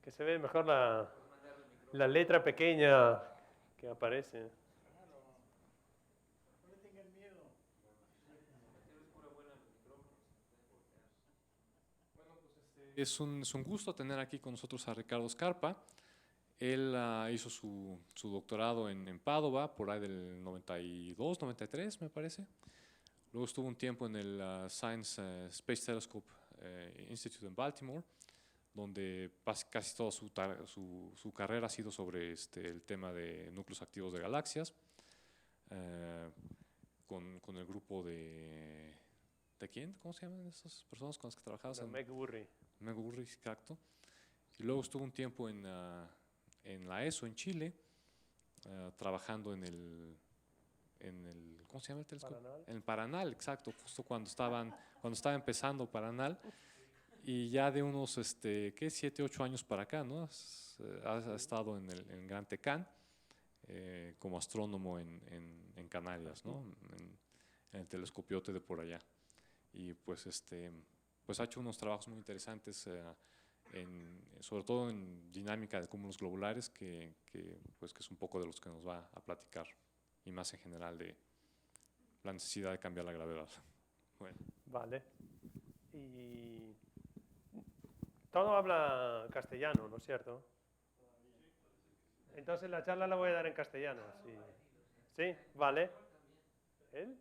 Que se ve mejor la letra pequeña que aparece. Es un gusto tener aquí con nosotros a Ricardo Scarpa. Él hizo su doctorado en Padova, por ahí del 92, 93, me parece. Luego estuvo un tiempo en el Science Space Telescope Institute en Baltimore, donde casi toda su carrera ha sido sobre el tema de núcleos activos de galaxias, eh, con el grupo ¿de quién? ¿Cómo se llaman esas personas con las que trabajabas? Meg Burry. Meg Burry, exacto. Y luego estuvo un tiempo en la ESO, en Chile, trabajando ¿cómo se llama el telescopio? Paranal. En el Paranal, exacto, justo cuando estaba empezando Paranal. Y ya de unos, 7, 8 años para acá, ¿no? Ha estado en Gran Tecán como astrónomo en Canarias, ¿no? En el telescopiote de por allá. Y pues ha hecho unos trabajos muy interesantes, sobre todo en dinámica de cúmulos globulares, pues que es un poco de los que nos va a platicar, y más en general de la necesidad de cambiar la gravedad. Bueno. Vale. Y todo habla castellano, ¿no es cierto? Entonces la charla la voy a dar en castellano. Sí, sí, vale. ¿El?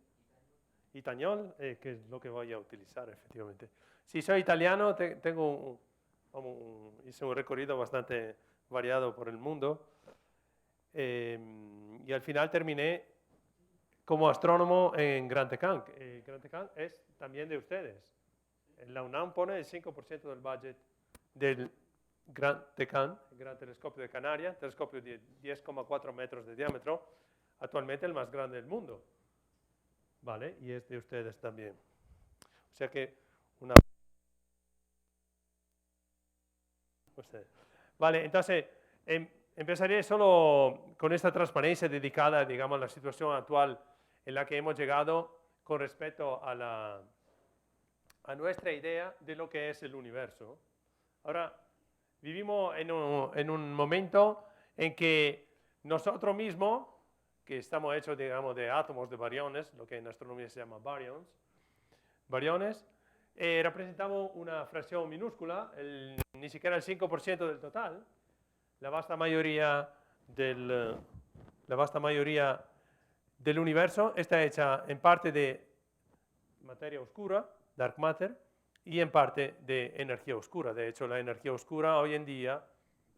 Itañol, que es lo que voy a utilizar, efectivamente. Sí, soy italiano, hice un recorrido bastante variado por el mundo, y al final terminé como astrónomo en Gran Tecán. Gran Tecán es también de ustedes. La UNAM pone el 5% del budget del Gran Tecán, el Gran Telescopio de Canarias, telescopio de 10,4 metros de diámetro, actualmente el más grande del mundo. Vale, y es de ustedes también. O sea que una... Vale, entonces empezaré solo con esta transparencia dedicada, digamos, a la situación actual en la que hemos llegado con respecto a nuestra idea de lo que es el universo. Ahora, vivimos en un momento en que nosotros mismos, que estamos hechos, digamos, de átomos de bariones, lo que en astronomía se llama bariones, representamos una fracción minúscula, ni siquiera el 5% del total. La vasta mayoría del universo está hecha en parte de materia oscura, dark matter, y en parte de energía oscura. De hecho, la energía oscura hoy en día,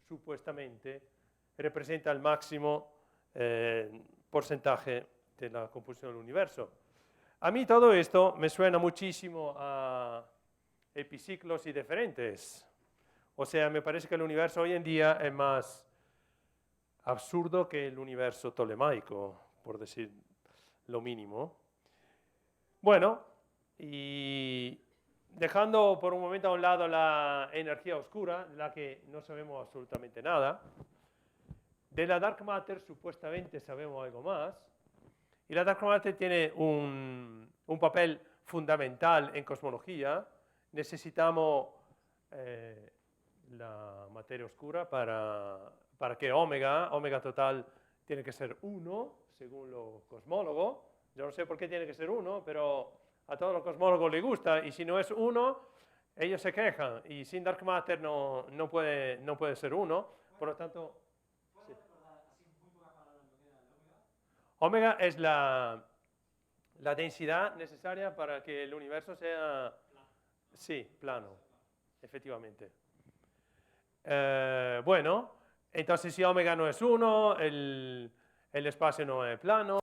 supuestamente, representa el máximo porcentaje de la composición del universo. A mí todo esto me suena muchísimo a epiciclos y diferentes. O sea, me parece que el universo hoy en día es más absurdo que el universo tolemaico, por decir lo mínimo. Bueno, y dejando por un momento a un lado la energía oscura, de la que no sabemos absolutamente nada, de la dark matter supuestamente sabemos algo más, y la dark matter tiene un papel fundamental en cosmología. Necesitamos la materia oscura para que omega total tiene que ser 1, según los cosmólogos. Yo no sé por qué tiene que ser 1, pero a todos los cosmólogos les gusta, y si no es 1, ellos se quejan, y sin dark matter no puede ser 1, por lo tanto... Sí. Omega es la densidad necesaria para que el universo sea... Sí, plano, efectivamente. Bueno, entonces si omega no es 1, el espacio no es plano.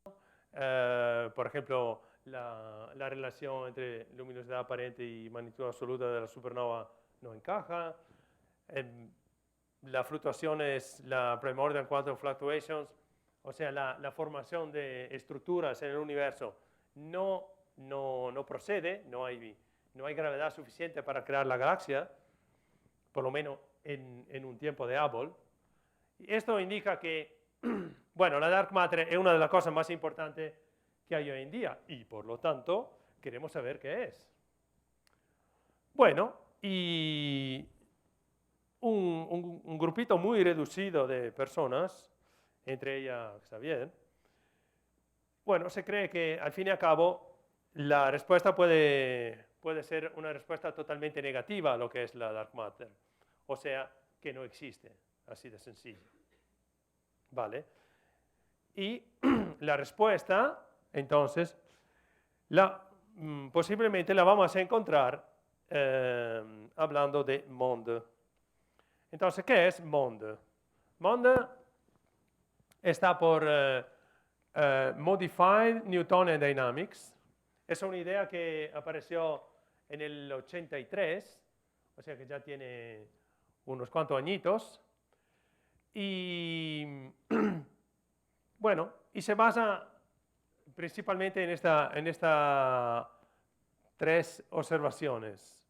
Por ejemplo, la relación entre luminosidad aparente y magnitud absoluta de la supernova no encaja. La fluctuación es la primordial quantum fluctuations, o sea, la formación de estructuras en el universo no procede, no hay gravedad suficiente para crear la galaxia, por lo menos en un tiempo de Hubble. Y esto indica que, bueno, la dark matter es una de las cosas más importantes que hay hoy en día, y por lo tanto queremos saber qué es. Bueno, y un grupito muy reducido de personas, entre ellas Xavier, bueno, se cree que al fin y al cabo la respuesta puede ser una respuesta totalmente negativa a lo que es la dark matter, o sea, que no existe, así de sencillo. ¿Vale? Y la respuesta, entonces, posiblemente la vamos a encontrar hablando de monde. Entonces, ¿qué es monde? Monde está por Modified Newtonian Dynamics. Es una idea que apareció en el 83, o sea que ya tiene unos cuantos añitos. Y bueno, y se basa principalmente en estas tres observaciones.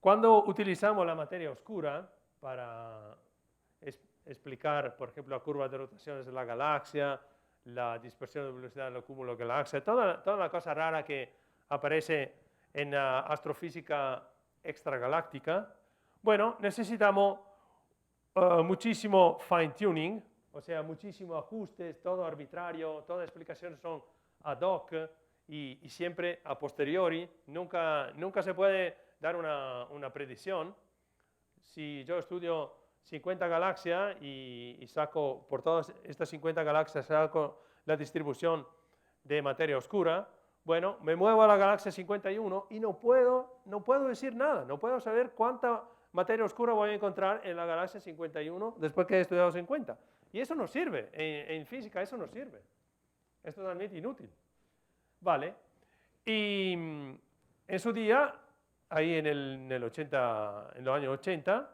Cuando utilizamos la materia oscura para explicar, por ejemplo, la curva de rotaciones de la galaxia, la dispersión de velocidad del cúmulo de galaxias, toda la cosa rara que aparece en la astrofísica extragaláctica, bueno, necesitamos muchísimo fine-tuning, o sea, muchísimos ajustes, todo arbitrario, todas las explicaciones son ad hoc y siempre a posteriori. Nunca se puede dar una predicción. Si yo estudio 50 galaxias y saco por todas estas 50 galaxias saco la distribución de materia oscura, bueno, me muevo a la galaxia 51 y no puedo decir nada, no puedo saber cuánta materia oscura voy a encontrar en la galaxia 51 después que he estudiado 50. Y eso no sirve, en física eso no sirve, es totalmente inútil. Vale, y en su día, ahí en los años 80,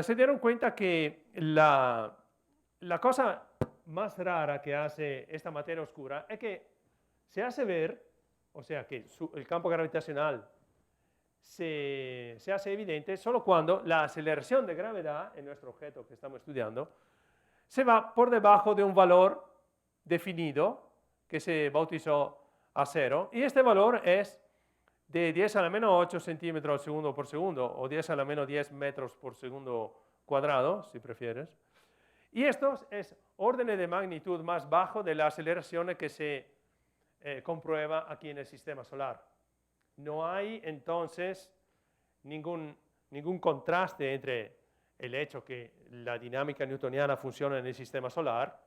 se dieron cuenta que la cosa más rara que hace esta materia oscura es que se hace ver, o sea que el campo gravitacional se hace evidente solo cuando la aceleración de gravedad en nuestro objeto que estamos estudiando se va por debajo de un valor definido que se bautizó a 0, y este valor es de 10 a la menos 8 centímetros segundo por segundo, o 10 a la menos 10 metros por segundo cuadrado, si prefieres. Y esto es orden de magnitud más bajo de la aceleración que se comprueba aquí en el sistema solar. No hay entonces ningún contraste entre el hecho que la dinámica newtoniana funciona en el sistema solar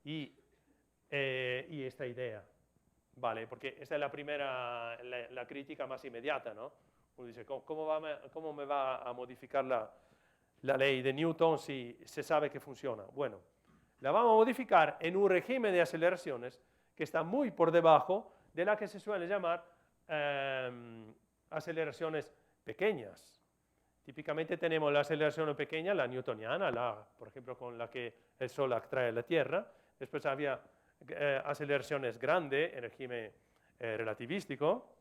y esta idea. Vale, porque esta es la primera, la crítica más inmediata, ¿no? Uno dice, ¿cómo me va a modificar la ley de Newton si se sabe que funciona? Bueno, la vamos a modificar en un régimen de aceleraciones que está muy por debajo de la que se suele llamar aceleraciones pequeñas. Típicamente tenemos la aceleración pequeña, la newtoniana, por ejemplo, con la que el Sol atrae a la Tierra. Después había aceleraciones grandes en régimen relativístico.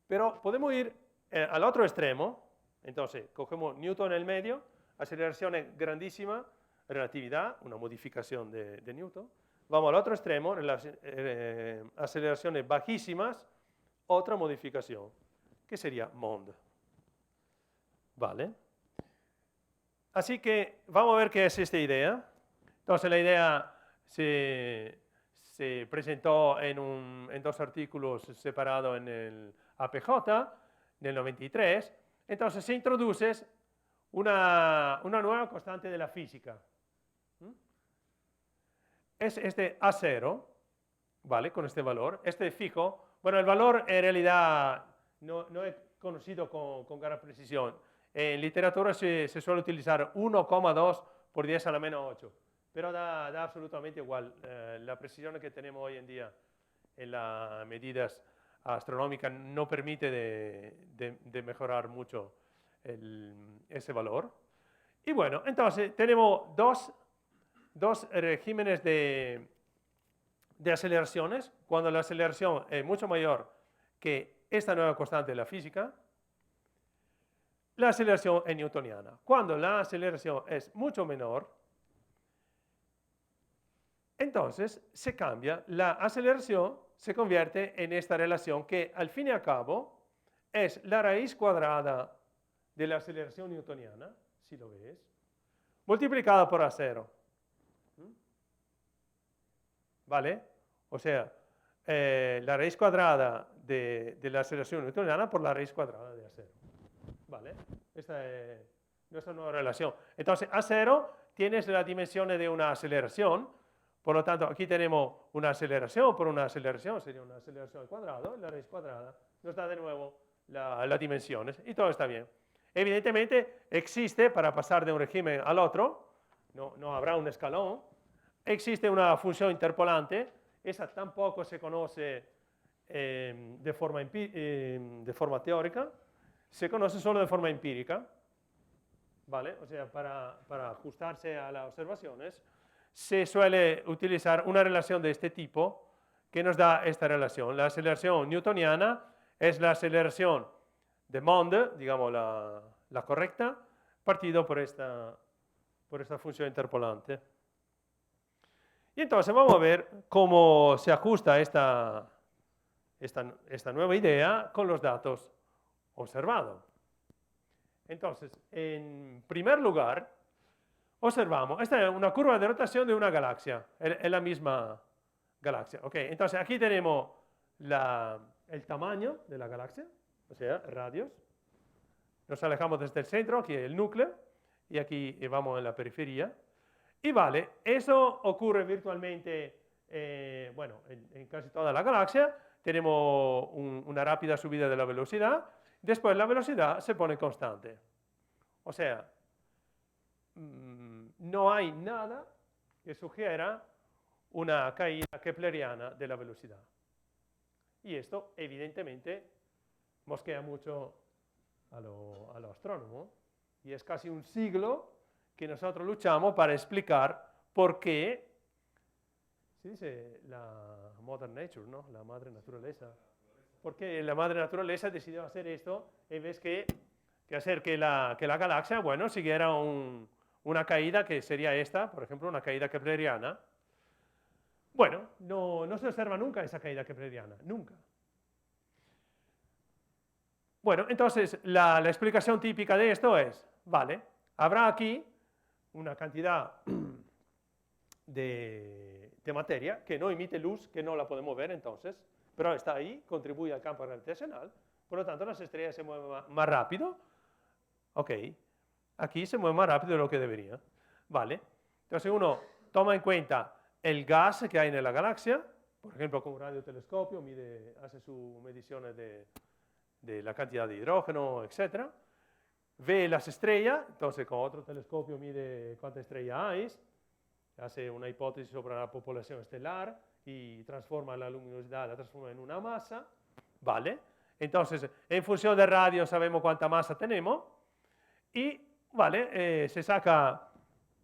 Pero podemos ir al otro extremo. Entonces, cogemos Newton en el medio, aceleraciones grandísimas, relatividad, una modificación de Newton. Vamos al otro extremo, aceleraciones bajísimas, otra modificación, que sería monde. ¿Vale? Así que vamos a ver qué es esta idea. Entonces la idea se presentó en dos artículos separados en el APJ, en el 93. Entonces se introduce una nueva constante de la física. Es este A0, ¿vale? Con este valor, este fijo. Bueno, el valor en realidad no es conocido con gran precisión. En literatura se suele utilizar 1,2 por 10 a la menos 8, pero da absolutamente igual. La precisión que tenemos hoy en día en las medidas astronómicas no permite de mejorar mucho ese valor. Y bueno, entonces tenemos dos regímenes de aceleraciones, cuando la aceleración es mucho mayor que esta nueva constante de la física. La aceleración es newtoniana. Cuando la aceleración es mucho menor, entonces se cambia, la aceleración se convierte en esta relación que al fin y al cabo es la raíz cuadrada de la aceleración newtoniana, si lo ves, multiplicada por A0. ¿Vale? O sea, la raíz cuadrada de la aceleración newtoniana por la raíz cuadrada de A0. ¿Vale? Esta es nuestra nueva relación. Entonces, A0 tienes las dimensiones de una aceleración. Por lo tanto, aquí tenemos una aceleración por una aceleración, sería una aceleración al cuadrado, y la raíz cuadrada nos da de nuevo las dimensiones, y todo está bien. Evidentemente, existe, para pasar de un régimen al otro, no habrá un escalón, existe una función interpolante, esa tampoco se conoce de forma teórica, se conoce solo de forma empírica, ¿vale? O sea, para ajustarse a las observaciones, se suele utilizar una relación de este tipo que nos da esta relación. La aceleración newtoniana es la aceleración de Mond, digamos la correcta, partido por esta función interpolante. Y entonces vamos a ver cómo se ajusta esta nueva idea con los datos observados. Entonces, en primer lugar, observamos, esta es una curva de rotación de una galaxia, es la misma galaxia. Okay, entonces aquí tenemos el tamaño de la galaxia, o sea, radios. Nos alejamos desde el centro, aquí el núcleo, y aquí vamos en la periferia. Y vale, eso ocurre virtualmente, bueno, en casi toda la galaxia. Tenemos una rápida subida de la velocidad, después la velocidad se pone constante. O sea, no hay nada que sugiera una caída kepleriana de la velocidad. Y esto, evidentemente, mosquea mucho a lo astrónomo. Y es casi un siglo que nosotros luchamos para explicar por qué, se dice la Mother Nature, ¿no? La madre naturaleza. ¿Por qué la madre naturaleza decidió hacer esto en vez que hacer que la galaxia, bueno, siguiera una caída que sería esta, por ejemplo, una caída kepleriana? Bueno, no se observa nunca esa caída kepleriana, nunca. Bueno, entonces la explicación típica de esto es, vale, habrá aquí una cantidad de materia que no emite luz, que no la podemos ver entonces, pero está ahí, contribuye al campo gravitacional, por lo tanto las estrellas se mueven más rápido. Ok, aquí se mueve más rápido de lo que debería. Vale, entonces uno toma en cuenta el gas que hay en la galaxia, por ejemplo con un radiotelescopio, hace sus mediciones de la cantidad de hidrógeno, etc. Ve las estrellas, entonces con otro telescopio mide cuántas estrellas hay, hace una hipótesis sobre la población estelar y transforma la luminosidad, la transforma en una masa, ¿vale? Entonces, en función del radio sabemos cuánta masa tenemos y, ¿vale? Se saca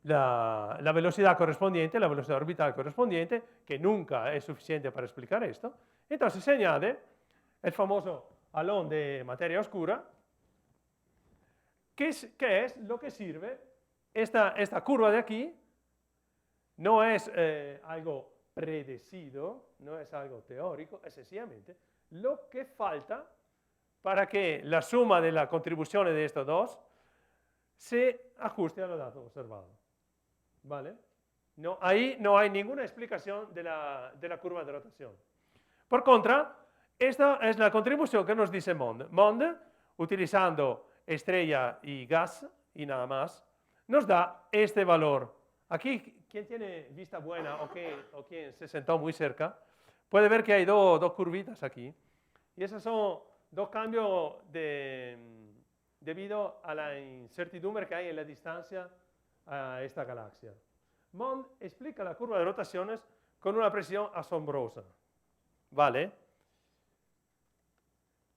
la velocidad correspondiente, la velocidad orbital correspondiente, que nunca es suficiente para explicar esto. Entonces se añade el famoso halón de materia oscura, que es lo que sirve, esta curva de aquí, no es algo predecido, no es algo teórico, es sencillamente lo que falta para que la suma de las contribuciones de estos dos se ajuste a los datos observados. ¿Vale? No, ahí no hay ninguna explicación de la curva de rotación. Por contra, esta es la contribución que nos dice Mond. Mond, utilizando estrella y gas y nada más, nos da este valor. Aquí, quien tiene vista buena o quien se sentó muy cerca, puede ver que hay dos curvitas aquí. Y esos son dos cambios debido a la incertidumbre que hay en la distancia a esta galaxia. Mond explica la curva de rotaciones con una precisión asombrosa. ¿Vale?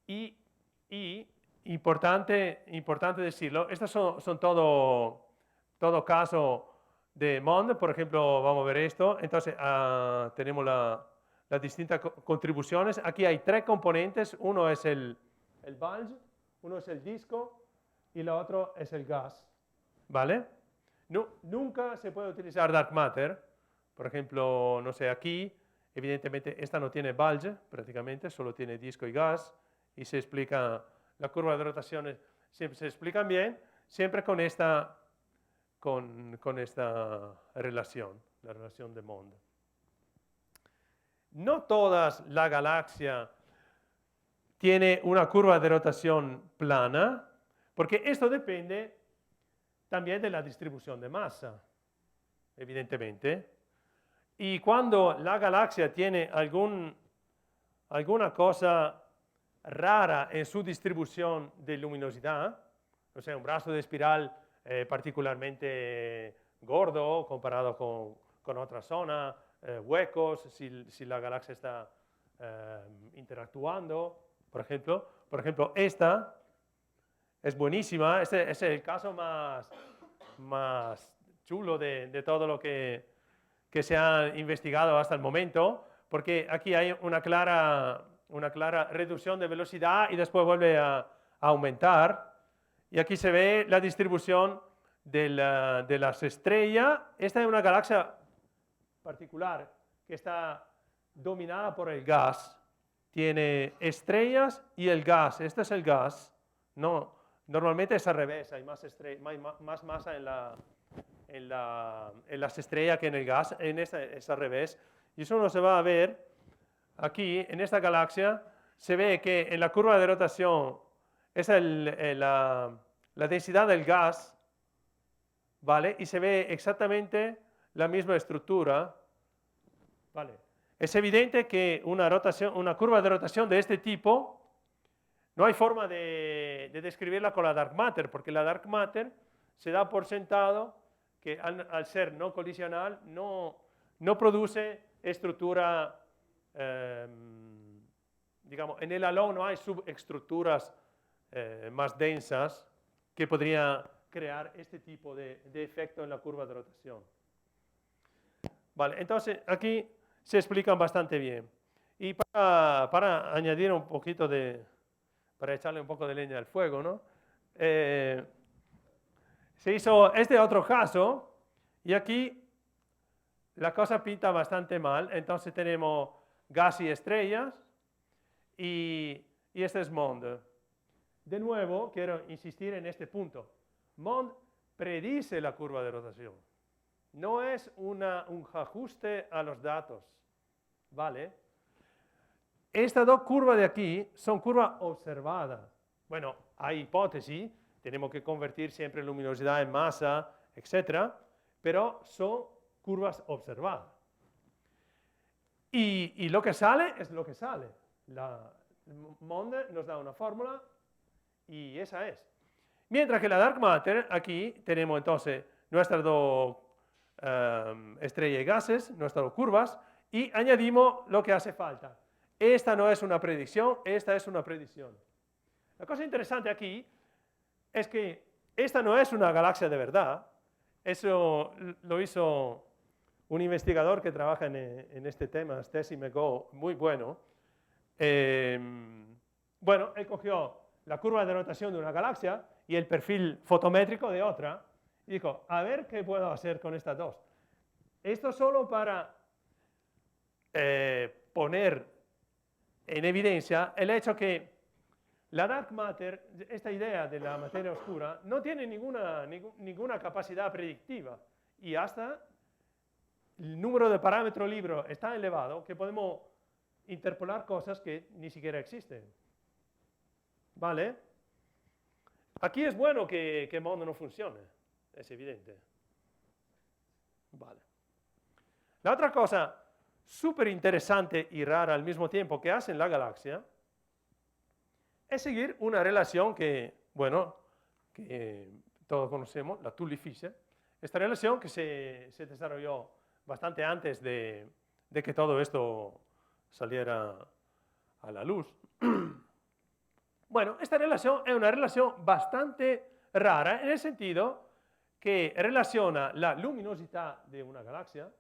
Y importante decirlo, estos son todo caso de Mond. Por ejemplo, vamos a ver esto. Entonces, tenemos las distintas contribuciones. Aquí hay tres componentes. Uno es el bulge, uno es el disco y el otro es el gas. ¿Vale? Nunca se puede utilizar dark matter. Por ejemplo, no sé, aquí, evidentemente, esta no tiene bulge prácticamente, solo tiene disco y gas. Y se explica la curva de rotaciones, se explican bien, siempre con esta relación, la relación de Mond. No todas la galaxia tiene una curva de rotación plana, porque esto depende también de la distribución de masa, evidentemente. Y cuando la galaxia tiene alguna cosa rara en su distribución de luminosidad, o sea, un brazo de espiral particularmente gordo comparado con otra zona, huecos, si la galaxia está interactuando, por ejemplo, esta es buenísima, este es el caso más chulo de todo lo que se ha investigado hasta el momento, porque aquí hay una clara reducción de velocidad y después vuelve a aumentar. Y aquí se ve la distribución de las estrellas. Esta es una galaxia particular que está dominada por el gas. Tiene estrellas y el gas. Este es el gas. No, normalmente es al revés. Hay más masa en las estrellas que en el gas. En esta es al revés. Y eso no se va a ver aquí, en esta galaxia. Se ve que en la curva de rotación es la densidad del gas, ¿vale? Y se ve exactamente la misma estructura, ¿vale? Es evidente que una curva de rotación de este tipo, no hay forma de describirla con la dark matter, porque la dark matter se da por sentado que al ser no colisional no produce estructura, digamos, en el halo no hay subestructuras más densas que podría crear este tipo de efecto en la curva de rotación. Vale, entonces aquí se explican bastante bien. Y para añadir un poquito para echarle un poco de leña al fuego, ¿no? Se hizo este otro caso y aquí la cosa pinta bastante mal. Entonces tenemos gas y estrellas y este es Mond. De nuevo, quiero insistir en este punto. Mond predice la curva de rotación. No es un ajuste a los datos, ¿vale? Estas dos curvas de aquí son curvas observadas. Bueno, hay hipótesis, tenemos que convertir siempre luminosidad en masa, etc. Pero son curvas observadas. Y lo que sale es lo que sale. Mond nos da una fórmula y esa es. Mientras que la dark matter, aquí tenemos entonces nuestras dos estrellas y gases, nuestras dos curvas, y añadimos lo que hace falta. Esta no es una predicción, esta es una predicción. La cosa interesante aquí es que esta no es una galaxia de verdad. Eso lo hizo un investigador que trabaja en este tema, Stacy McGough, muy bueno. Bueno, él cogió la curva de rotación de una galaxia y el perfil fotométrico de otra, y dijo, a ver qué puedo hacer con estas dos. Esto solo para poner en evidencia el hecho que la dark matter, esta idea de la materia oscura, no tiene ninguna capacidad predictiva y hasta el número de parámetros libres es tan elevado que podemos interpolar cosas que ni siquiera existen. ¿Vale? Aquí es bueno que Mond no funcione, es evidente. Vale. La otra cosa súper interesante y rara al mismo tiempo que hace en la galaxia es seguir una relación que, bueno, que todos conocemos, la Tully-Fisher. Esta relación que se desarrolló bastante antes de que todo esto saliera a la luz. Bueno, esta relación es una relación bastante rara en el sentido que relaciona la luminosidad de una galaxia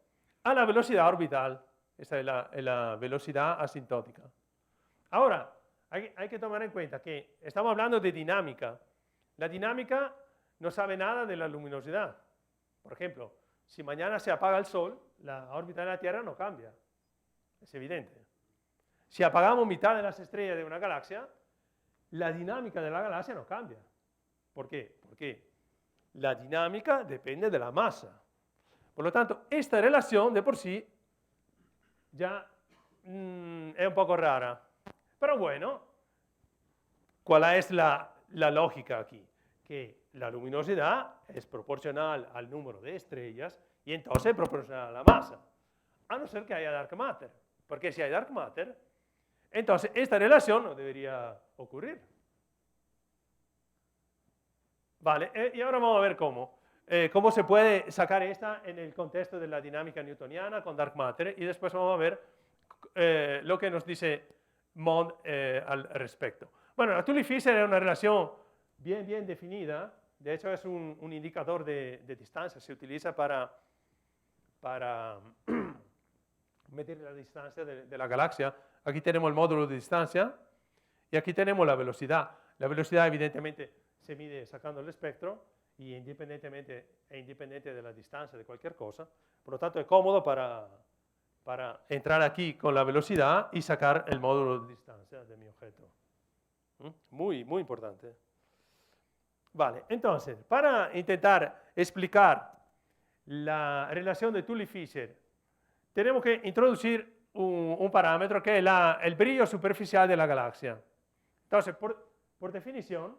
a la velocidad orbital. Esta es la velocidad asintótica. Ahora, hay que tomar en cuenta que estamos hablando de dinámica. La dinámica no sabe nada de la luminosidad. Por ejemplo, si mañana se apaga el Sol, la órbita de la Tierra no cambia. Es evidente. Si apagamos mitad de las estrellas de una galaxia, la dinámica de la galaxia no cambia. ¿Por qué? Porque la dinámica depende de la masa. Por lo tanto, esta relación de por sí ya es un poco rara. Pero bueno, ¿cuál es la lógica aquí? Que la luminosidad es proporcional al número de estrellas y entonces es proporcional a la masa. A no ser que haya dark matter. Porque si hay dark matter, entonces esta relación no debería ocurrir. Vale, y ahora vamos a ver cómo. Cómo se puede sacar esta en el contexto de la dinámica newtoniana con dark matter y después vamos a ver lo que nos dice Mond al respecto. Bueno, la Tully-Fisher es una relación bien definida. De hecho, es un indicador de distancia. Se utiliza para medir la distancia de la galaxia. Aquí tenemos el módulo de distancia y aquí tenemos la velocidad. La velocidad, evidentemente, se mide sacando el espectro y independiente de la distancia de cualquier cosa. Por lo tanto, es cómodo para entrar aquí con la velocidad y sacar el módulo de distancia de mi objeto. Muy importante. Vale, entonces, para intentar explicar la relación de Tully-Fisher, tenemos que introducir un parámetro que es el brillo superficial de la galaxia. Entonces, por definición,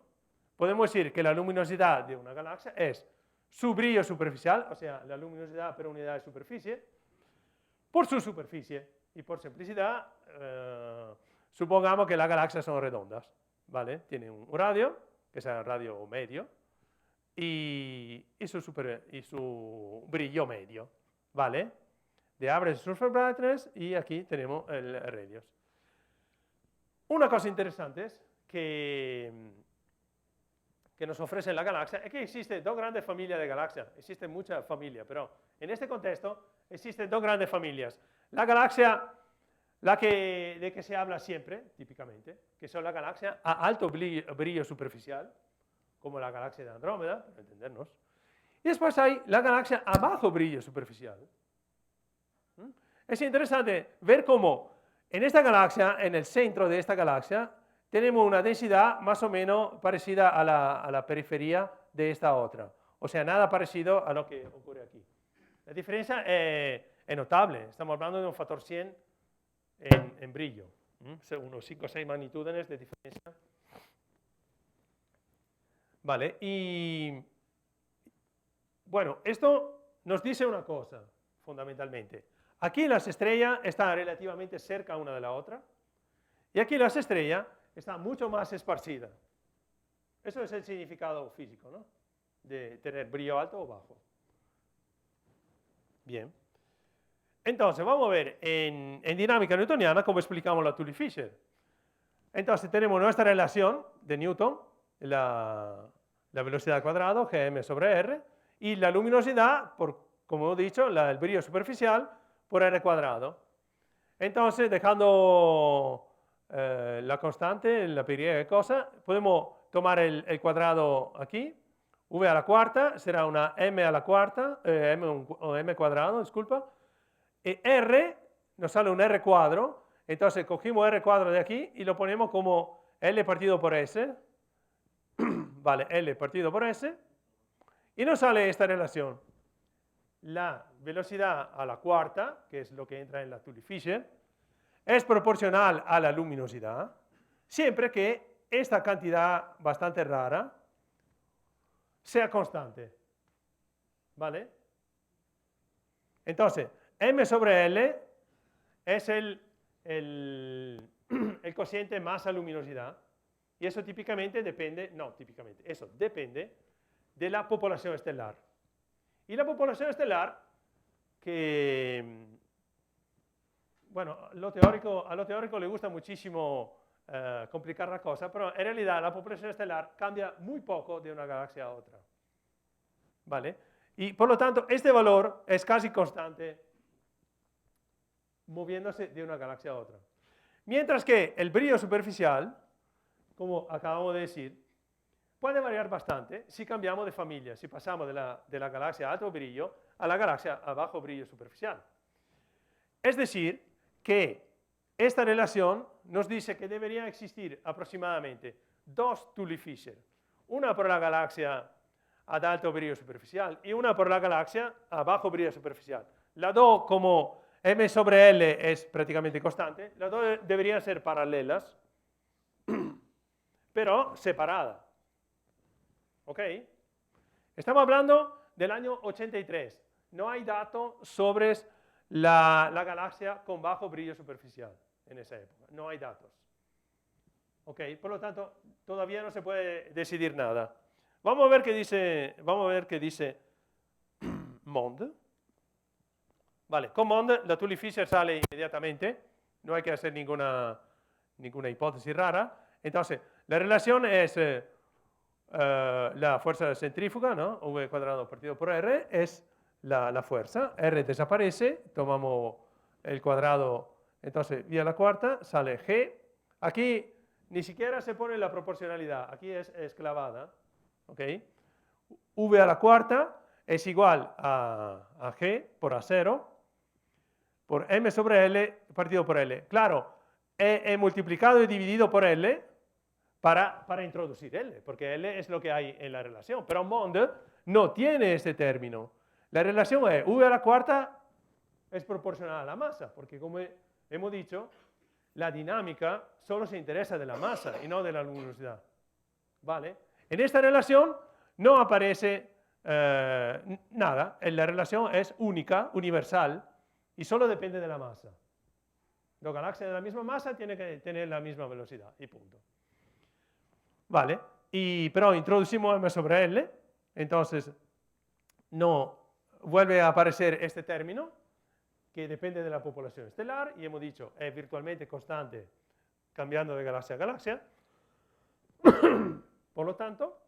podemos decir que la luminosidad de una galaxia es su brillo superficial, o sea, la luminosidad per unidad de superficie, por su superficie. Y por simplicidad, supongamos que las galaxias son redondas, ¿vale? Tienen un radio, que es el radio medio, y su brillo medio, ¿vale? De average surface brightness, y aquí tenemos el radius. Una cosa interesante es que nos ofrece la galaxia es que existen dos grandes familias de galaxias. Existen muchas familias, pero en este contexto existen dos grandes familias. La galaxia, de que se habla siempre, típicamente, que son las galaxias a alto brillo superficial, como la galaxia de Andrómeda, para entendernos. Y después hay la galaxia a bajo brillo superficial. Es interesante ver cómo en esta galaxia, en el centro de esta galaxia, tenemos una densidad más o menos parecida a la periferia de esta otra. O sea, nada parecido a lo que ocurre aquí. La diferencia es notable. Estamos hablando de un factor 100 en brillo. Unos 5 o 6 magnitudes de diferencia. Vale, y bueno, esto nos dice una cosa, fundamentalmente. Aquí las estrellas están relativamente cerca una de la otra, y aquí las estrellas están mucho más esparcidas. Eso es el significado físico, ¿no? De tener brillo alto o bajo. Bien. Entonces, vamos a ver en dinámica newtoniana cómo explicamos la Tully-Fisher. Entonces, tenemos nuestra relación de Newton, la velocidad al cuadrado, gm sobre r, y la luminosidad, como he dicho, el brillo superficial, por r cuadrado. Entonces, dejando la constante, la periódica de cosa, podemos tomar el cuadrado aquí, v a la cuarta será una m a la cuarta, m cuadrado, disculpa, y r nos sale un r cuadro, entonces cogimos r cuadro de aquí y lo ponemos como L partido por S, vale, L partido por S, y nos sale esta relación. La velocidad a la cuarta, que es lo que entra en la Tully-Fisher, es proporcional a la luminosidad, siempre que esta cantidad bastante rara sea constante. ¿Vale? Entonces, m sobre L es el cociente masa-luminosidad, y eso típicamente depende, eso depende de la población estelar. Y la población estelar, que, bueno, a lo teórico le gusta muchísimo complicar la cosa, pero en realidad la población estelar cambia muy poco de una galaxia a otra. ¿Vale? Y por lo tanto, este valor es casi constante moviéndose de una galaxia a otra. Mientras que el brillo superficial, como acabamos de decir, puede variar bastante si cambiamos de familia, si pasamos de la galaxia a alto brillo a la galaxia a bajo brillo superficial. Es decir, que esta relación nos dice que deberían existir aproximadamente dos Tully-Fisher. una por la galaxia ad alto brillo superficial y una por la galaxia a bajo brillo superficial. Las dos, como m sobre L es prácticamente constante, las dos deberían ser paralelas, pero separadas. ¿Ok? Estamos hablando del año 83. No hay datos sobre la galaxia con bajo brillo superficial en esa época. No hay datos. ¿Ok? Por lo tanto, todavía no se puede decidir nada. Vamos a ver qué dice Mond. Vale, con Mond la Tully-Fisher sale inmediatamente. No hay que hacer ninguna hipótesis rara. Entonces, la relación es la fuerza centrífuga, ¿no? V cuadrado partido por R es la fuerza. R desaparece, tomamos el cuadrado, entonces vía la cuarta sale G. Aquí ni siquiera se pone la proporcionalidad, aquí es clavada. ¿Ok? V a la cuarta es igual a G por A0 por M sobre L partido por L. Claro, he multiplicado y dividido por L para introducir L, porque L es lo que hay en la relación. Pero Mond no tiene este término. La relación es V a la cuarta es proporcional a la masa, porque como hemos dicho, la dinámica solo se interesa de la masa y no de la luminosidad. ¿Vale? En esta relación no aparece nada. La relación es única, universal, y solo depende de la masa. La galaxia de la misma masa tiene que tener la misma velocidad, y punto. ¿Vale? Pero introducimos M sobre L, entonces no vuelve a aparecer este término, que depende de la población estelar, y hemos dicho, es virtualmente constante cambiando de galaxia a galaxia. Por lo tanto,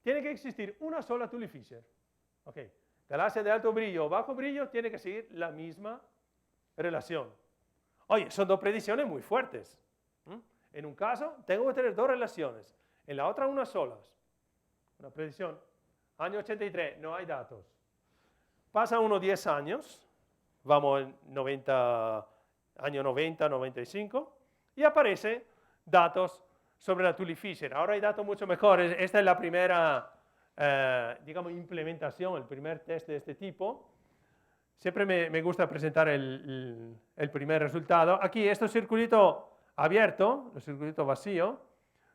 tiene que existir una sola Tully-Fisher. Okay. Galaxia de alto brillo o bajo brillo tiene que seguir la misma relación. Oye, son dos predicciones muy fuertes. En un caso, tengo que tener dos relaciones. En la otra, una sola. Una predicción. Año 83, no hay datos. Pasan unos 10 años, vamos en año 90, 95, y aparecen datos sobre la Tully-Fisher. Ahora hay datos mucho mejores. Esta es la primera, digamos, implementación, el primer test de este tipo. Siempre me gusta presentar el primer resultado. Aquí, estos circulitos abiertos, los circulitos vacíos,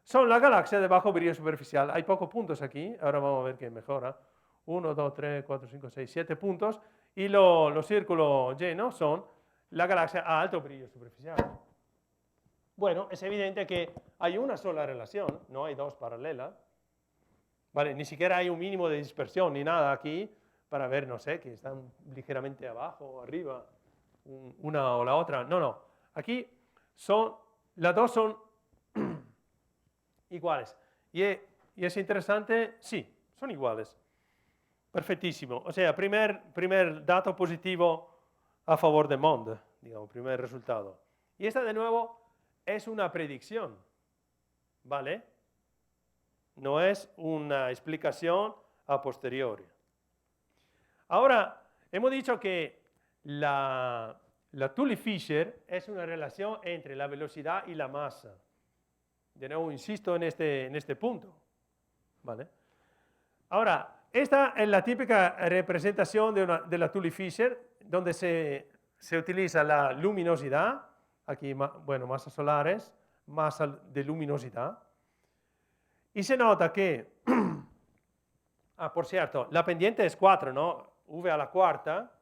son la galaxia de bajo brillo superficial. Hay pocos puntos aquí. Ahora vamos a ver qué mejora. 1, 2, 3, 4, 5, 6, 7 puntos. Y los círculos llenos son la galaxia a alto brillo superficial. Bueno, es evidente que hay una sola relación, no hay dos paralelas. Vale, ni siquiera hay un mínimo de dispersión ni nada aquí para ver, no sé, que están ligeramente abajo o arriba, una o la otra. No, no. Aquí las dos son iguales. Y es interesante, sí, son iguales. Perfectísimo. O sea, primer dato positivo a favor de Mond, digamos, primer resultado. Y esta de nuevo es una predicción, ¿vale? No es una explicación a posteriori. Ahora, hemos dicho que la Tully-Fisher es una relación entre la velocidad y la masa. De nuevo, insisto en este punto, ¿vale? Ahora, esta es la típica representación de la Tully-Fisher, donde se utiliza la luminosidad, aquí, bueno, masas solares, masa de luminosidad, y se nota que, por cierto, la pendiente es 4, ¿no? V a la cuarta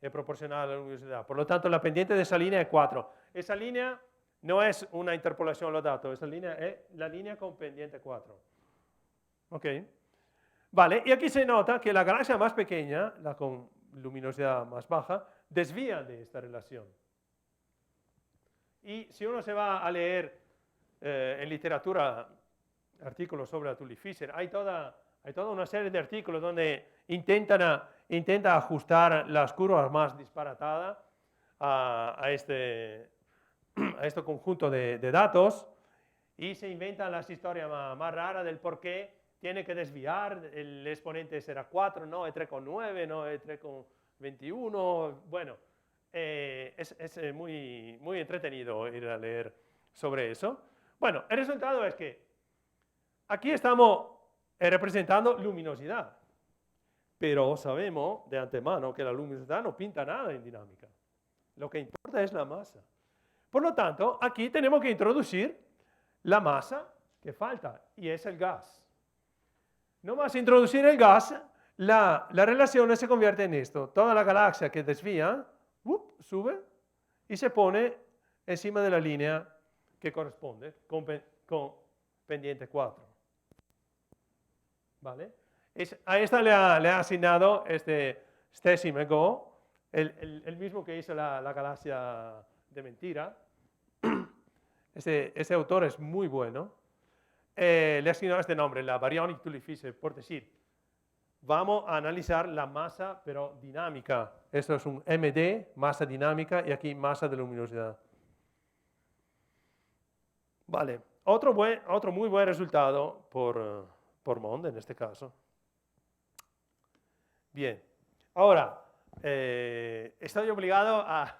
es proporcional a la luminosidad, por lo tanto la pendiente de esa línea es 4. Esa línea no es una interpolación a los datos, esa línea es la línea con pendiente 4. ¿Ok? Vale, y aquí se nota que la galaxia más pequeña, la con luminosidad más baja, desvía de esta relación. Y si uno se va a leer en literatura artículos sobre la Tully-Fisher, hay toda una serie de artículos donde intenta ajustar las curvas más disparatadas a este conjunto de datos y se inventan las historias más raras del por qué tiene que desviar, el exponente será 4, no es 3,9, no es 3,21. Bueno, es muy, muy entretenido ir a leer sobre eso. Bueno, el resultado es que aquí estamos representando luminosidad, pero sabemos de antemano que la luminosidad no pinta nada en dinámica. Lo que importa es la masa. Por lo tanto, aquí tenemos que introducir la masa que falta, y es el gas. No más introducir el gas, la relación se convierte en esto. Toda la galaxia que desvía, sube y se pone encima de la línea que corresponde con pendiente 4. ¿Vale? A esta le ha asignado este Stacey McGaugh, el mismo que hizo la galaxia de mentira. Este autor es muy bueno. Le ha asignado este nombre, la Baryonic Tulip-Fisher, por decir, vamos a analizar la masa, pero dinámica. Esto es un MD, masa dinámica, y aquí masa de luminosidad. Vale, otro muy buen resultado por Mond en este caso. Bien, ahora, estoy obligado a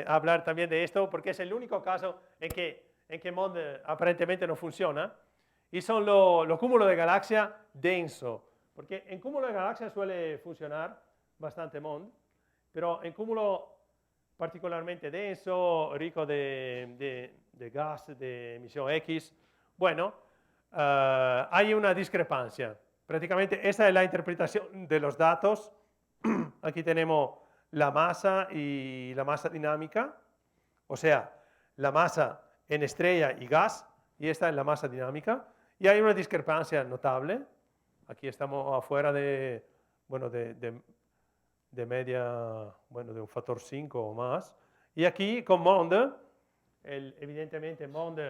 hablar también de esto porque es el único caso en que Mond aparentemente no funciona, y son los cúmulos de galaxia denso, porque en cúmulo de galaxia suele funcionar bastante Mond, pero en cúmulo particularmente denso, rico de gas de emisión X, bueno, hay una discrepancia. Prácticamente esa es la interpretación de los datos. Aquí tenemos la masa y la masa dinámica, o sea, la masa en estrella y gas, y esta es la masa dinámica, y hay una discrepancia notable. Aquí estamos afuera de media, de un factor 5 o más, y aquí con Mond, evidentemente Mond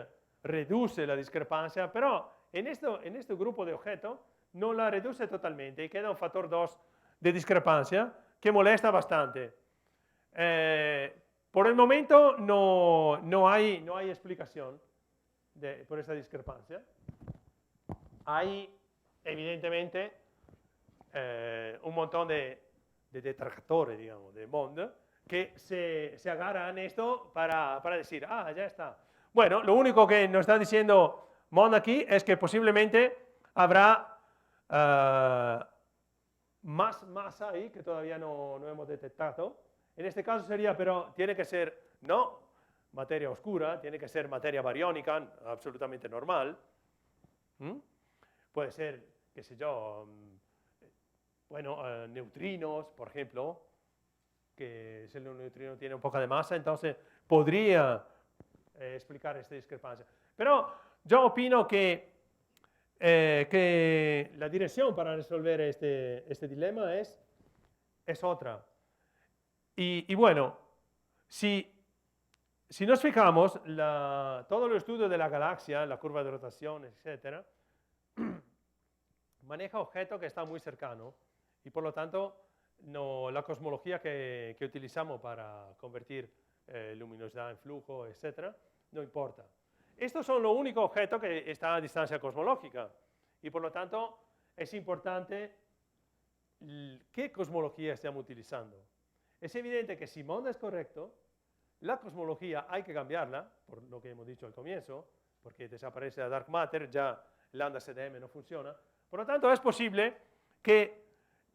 reduce la discrepancia, pero en este grupo de objetos no la reduce totalmente y queda un factor 2 de discrepancia que molesta bastante. Por el momento no hay explicación por esta discrepancia. Hay evidentemente un montón de detractores, digamos, de Mond, que se agarran a esto para decir, ya está. Bueno, lo único que nos está diciendo Mond aquí es que posiblemente habrá más masa ahí que todavía no hemos detectado. En este caso sería, pero tiene que ser no materia oscura, tiene que ser materia bariónica, absolutamente normal. Puede ser, qué sé yo, neutrinos, por ejemplo, que si el neutrino tiene un poco de masa, entonces podría explicar esta discrepancia. Pero yo opino que la dirección para resolver este dilema es otra. Y bueno, si nos fijamos, todo el estudio de la galaxia, la curva de rotación, etc., maneja objetos que están muy cercanos, y por lo tanto la cosmología que utilizamos para convertir luminosidad en flujo, etc., no importa. Estos son los únicos objetos que están a distancia cosmológica, y por lo tanto es importante qué cosmología estamos utilizando. Es evidente que si Mond es correcto, la cosmología hay que cambiarla, por lo que hemos dicho al comienzo, porque desaparece la dark matter, ya lambda CDM no funciona. Por lo tanto, es posible que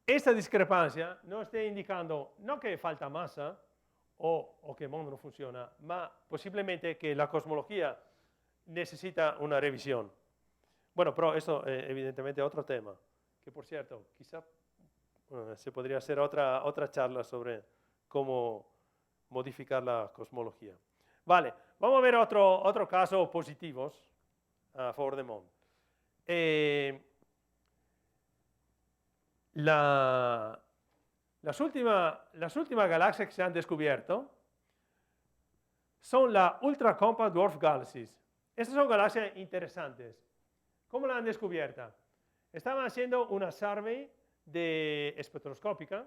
esta discrepancia no esté indicando no que falta masa o que Mond no funciona, ma posiblemente que la cosmología necesita una revisión. Bueno, pero eso evidentemente es otro tema, que por cierto, quizá se podría hacer otra charla sobre cómo modificar la cosmología. Vale, vamos a ver otro caso positivos a favor de Mond. Las últimas galaxias que se han descubierto son la Ultra Compact Dwarf Galaxies. Estas son galaxias interesantes. ¿Cómo la han descubierto? Estaban haciendo una survey espectroscópica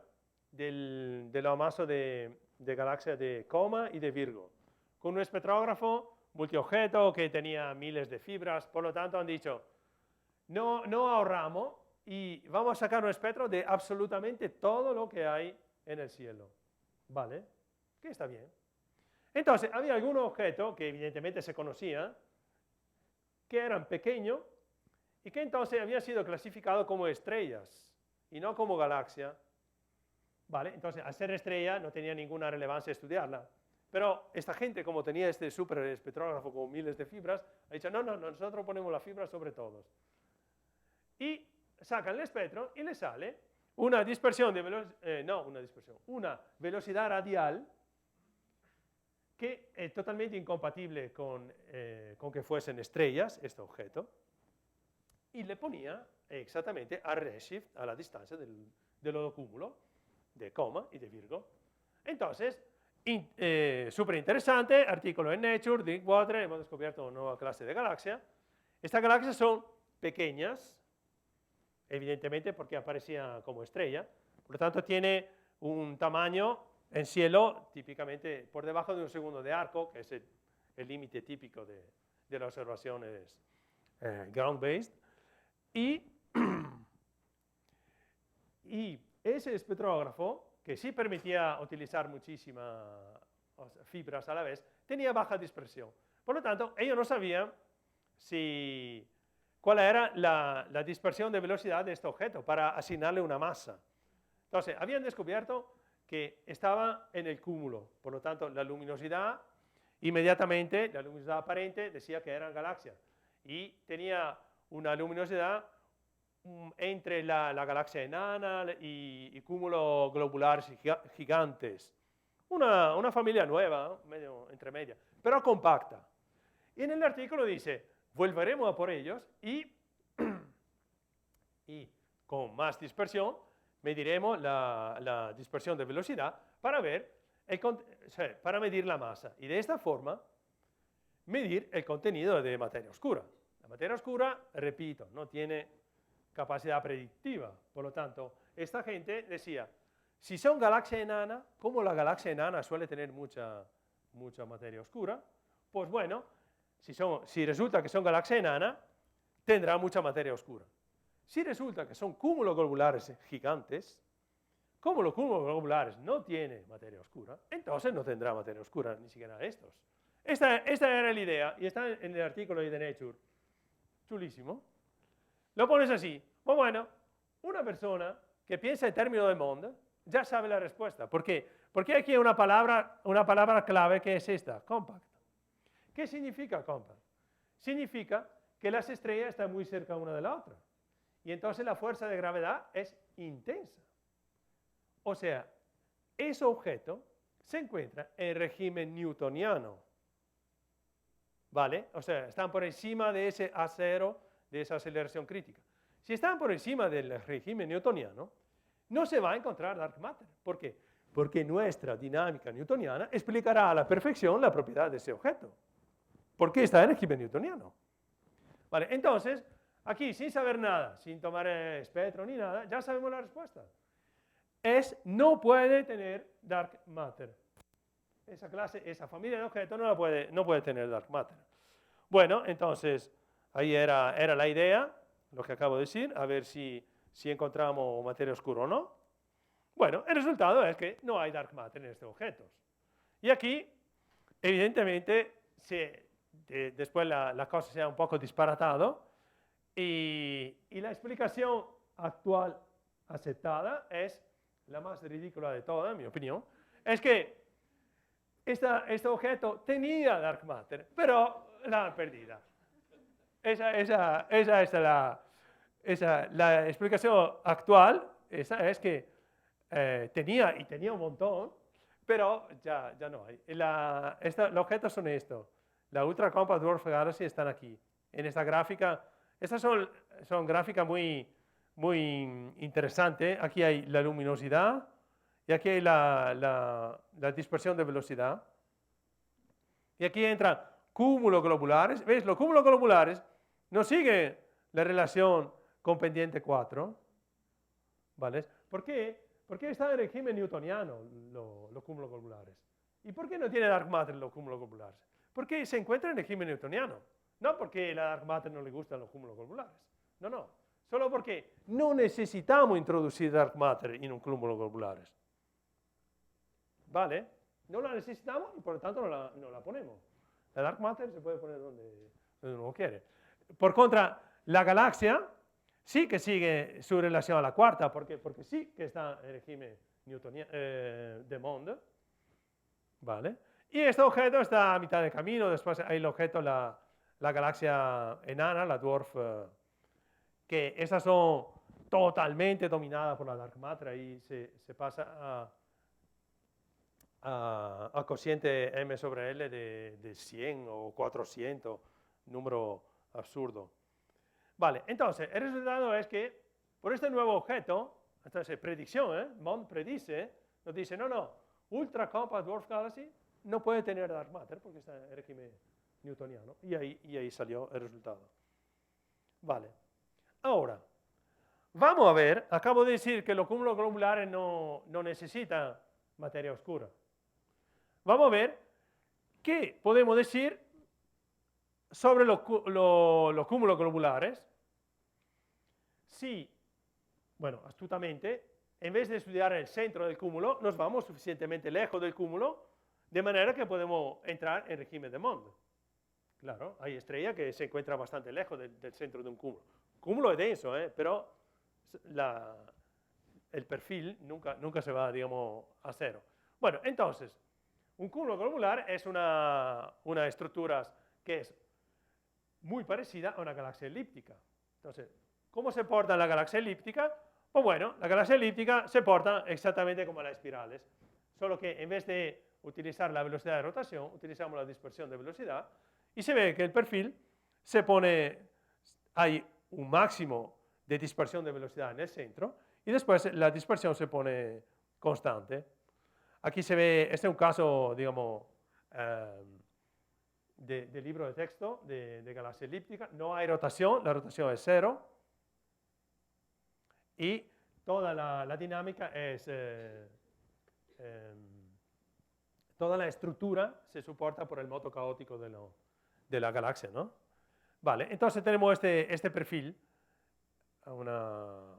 del amaso de galaxias de Coma y de Virgo, con un espectrógrafo multiobjeto que tenía miles de fibras. Por lo tanto, han dicho, no ahorramos y vamos a sacar un espectro de absolutamente todo lo que hay en el cielo. ¿Vale? Que está bien. Entonces, había algún objeto que evidentemente se conocía, que eran pequeños, y que entonces habían sido clasificados como estrellas y no como galaxia. ¿Vale? Entonces, al ser estrella no tenía ninguna relevancia estudiarla. Pero esta gente, como tenía este super espectrógrafo con miles de fibras, ha dicho, no, nosotros ponemos la fibra sobre todos. Y sacan el espectro y le sale una dispersión de una velocidad radial que es totalmente incompatible con que fuesen estrellas, este objeto, y le ponía exactamente a redshift, a la distancia del hodocúmulo, de coma y de Virgo. Entonces, súper interesante, artículo en Nature, Drinkwater, hemos descubierto una nueva clase de galaxia. Estas galaxias son pequeñas, evidentemente porque aparecía como estrella, por lo tanto tiene un tamaño en cielo típicamente por debajo de un segundo de arco, que es el límite típico de las observaciones ground-based, y ese espectrógrafo, que sí permitía utilizar muchísimas fibras a la vez, tenía baja dispersión. Por lo tanto, ellos no sabían cuál era la dispersión de velocidad de este objeto para asignarle una masa. Entonces, habían descubierto que estaba en el cúmulo, por lo tanto, la luminosidad, inmediatamente, la luminosidad aparente decía que eran galaxias, y tenía una luminosidad entre la galaxia enana y cúmulos globulares gigantes. Una familia nueva, medio intermedia, pero compacta. Y en el artículo dice, volveremos a por ellos y con más dispersión mediremos la dispersión de velocidad para para medir la masa. Y de esta forma, medir el contenido de materia oscura. La materia oscura, repito, no tiene capacidad predictiva. Por lo tanto, esta gente decía, si son galaxia enana, como la galaxia enana suele tener mucha materia oscura, pues bueno, si resulta que son galaxia enana, tendrá mucha materia oscura. Si resulta que son cúmulos globulares gigantes, como los cúmulos globulares no tienen materia oscura, entonces no tendrá materia oscura, ni siquiera estos. Esta era la idea, y está en el artículo de Nature. Chulísimo. Lo pones así. Bueno, una persona que piensa en términos de mundo ya sabe la respuesta. ¿Por qué? Porque aquí hay una palabra clave que es esta, compact. ¿Qué significa compact? Significa que las estrellas están muy cerca una de la otra. Y entonces la fuerza de gravedad es intensa. O sea, ese objeto se encuentra en régimen newtoniano. ¿Vale? O sea, están por encima de ese A0, de esa aceleración crítica. Si están por encima del régimen newtoniano, no se va a encontrar dark matter. ¿Por qué? Porque nuestra dinámica newtoniana explicará a la perfección la propiedad de ese objeto. ¿Por qué está en régimen newtoniano? Vale, entonces, aquí, sin saber nada, sin tomar espectro ni nada, ya sabemos la respuesta. No puede tener dark matter. Esa familia de objetos no puede tener dark matter. Bueno, entonces, ahí era la idea, lo que acabo de decir, a ver si encontramos materia oscura o no. Bueno, el resultado es que no hay dark matter en estos objetos. Y aquí, evidentemente, después la cosa se ha un poco disparatado y la explicación actual aceptada es la más ridícula de todas, en mi opinión, es que este objeto tenía dark matter, pero la han perdida. Esa es la explicación actual, esa es que tenía un montón, pero ya no hay. Los objetos son estos. La Ultra Compact Dwarf Galaxy están aquí. En esta gráfica, estas son gráficas muy interesantes. Aquí hay la luminosidad y aquí hay la dispersión de velocidad. Y aquí entran cúmulos globulares. ¿Ves? Los cúmulos globulares no siguen la relación con pendiente 4. ¿Vale? ¿Por qué? Porque están en régimen newtoniano los cúmulos globulares. ¿Y por qué no tiene dark matter los cúmulos globulares? Porque se encuentran en régimen newtoniano. No porque a la dark matter no le gustan los cúmulos globulares. No. Solo porque no necesitamos introducir dark matter en un cúmulo globulares. ¿Vale? No la necesitamos y por lo tanto no la ponemos. La dark matter se puede poner donde uno quiere. Por contra, la galaxia sí que sigue su relación a la cuarta, porque sí que está en régimen de Mond, ¿vale? Y este objeto está a mitad de camino, después hay el objeto, la galaxia enana, la Dwarf, que esas son totalmente dominadas por la Dark Matter, ahí se pasa a cociente m sobre L de 100 o 400, número absurdo. Vale, entonces, el resultado es que por este nuevo objeto, entonces predicción, Mond predice, nos dice, no, Ultra Compact Dwarf Galaxy no puede tener Dark Matter porque está en régimen newtoniano, y ahí salió el resultado. Vale, ahora, vamos a ver, acabo de decir que los cúmulos globulares no necesitan materia oscura. Vamos a ver qué podemos decir sobre los cúmulos globulares si, bueno, astutamente, en vez de estudiar el centro del cúmulo, nos vamos suficientemente lejos del cúmulo, de manera que podemos entrar en régimen de Mond. Claro, hay estrellas que se encuentran bastante lejos del centro de un cúmulo. El cúmulo es denso, pero el perfil nunca se va, digamos, a cero. Bueno, entonces, un cúmulo globular es una estructura que es muy parecida a una galaxia elíptica. Entonces, ¿cómo se porta la galaxia elíptica? Pues bueno, la galaxia elíptica se porta exactamente como las espirales, solo que en vez de utilizar la velocidad de rotación, utilizamos la dispersión de velocidad, y se ve que el perfil se pone, hay un máximo de dispersión de velocidad en el centro, y después la dispersión se pone constante. Aquí se ve, este es un caso, digamos, de libro de texto de galaxia elíptica. No hay rotación, la rotación es cero. Y toda la dinámica es, toda la estructura se soporta por el modo caótico de la galaxia, ¿no? Vale, entonces tenemos este perfil, una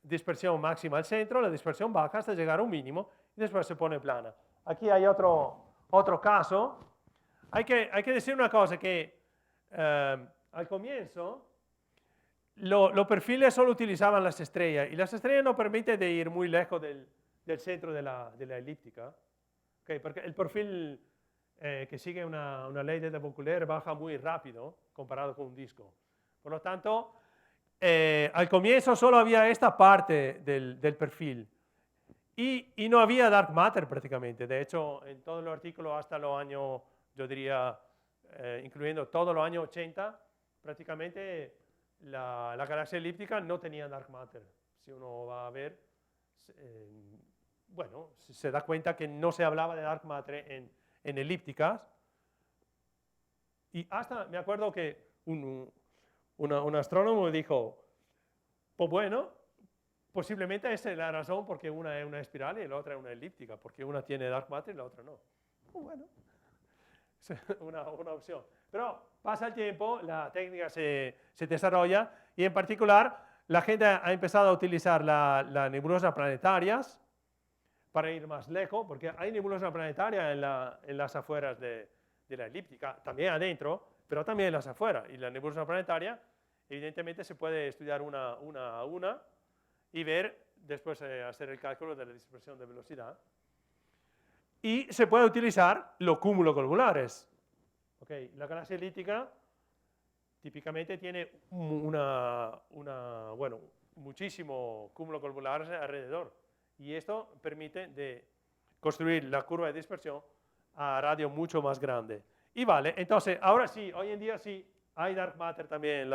dispersión máxima al centro, la dispersión baja hasta llegar a un mínimo y después se pone plana. Aquí hay otro caso. Hay que decir una cosa, que al comienzo los perfiles solo utilizaban las estrellas y las estrellas no permiten de ir muy lejos del centro de la elíptica, ¿okay? Porque el perfil que sigue una ley de Deboucler baja muy rápido comparado con un disco. Por lo tanto, al comienzo solo había esta parte del perfil y no había dark matter prácticamente. De hecho, en todos los artículos hasta los años, yo diría, incluyendo todos los años 80, prácticamente la galaxia elíptica no tenía dark matter. Si uno va a ver, bueno, se da cuenta que no se hablaba de dark matter en elípticas. Y hasta me acuerdo que un astrónomo dijo, pues bueno, posiblemente esa es la razón porque una es una espiral y la otra es una elíptica, porque una tiene dark matter y la otra no. Pues bueno, es una opción. Pero pasa el tiempo, la técnica se desarrolla y en particular la gente ha empezado a utilizar las nebulosas planetarias para ir más lejos, porque hay nebulosas planetarias en las afueras de la elíptica, también adentro, pero también en las afueras. Y la nebulosa planetaria, evidentemente, se puede estudiar una a una y ver, después hacer el cálculo de la dispersión de velocidad. Y se puede utilizar los cúmulos globulares. Okay. La galaxia elíptica típicamente tiene bueno, muchísimos cúmulos globulares alrededor. Y esto permite de construir la curva de dispersión a radio mucho más grande. Y vale, entonces, ahora sí, hoy en día sí, hay dark matter también en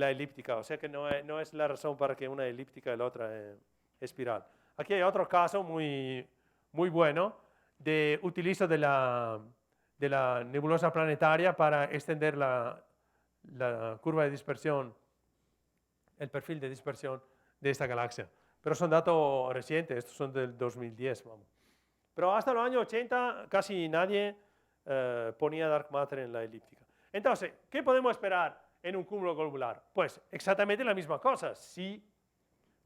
la elíptica, o sea que no es la razón para que una elíptica y la otra es espiral. Aquí hay otro caso muy bueno de utilizo de la nebulosa planetaria para extender la curva de dispersión, el perfil de dispersión de esta galaxia. Pero son datos recientes, estos son del 2010, vamos. Pero hasta los años 80 casi nadie ponía dark matter en la elíptica. Entonces, ¿qué podemos esperar en un cúmulo globular? Pues exactamente la misma cosa, si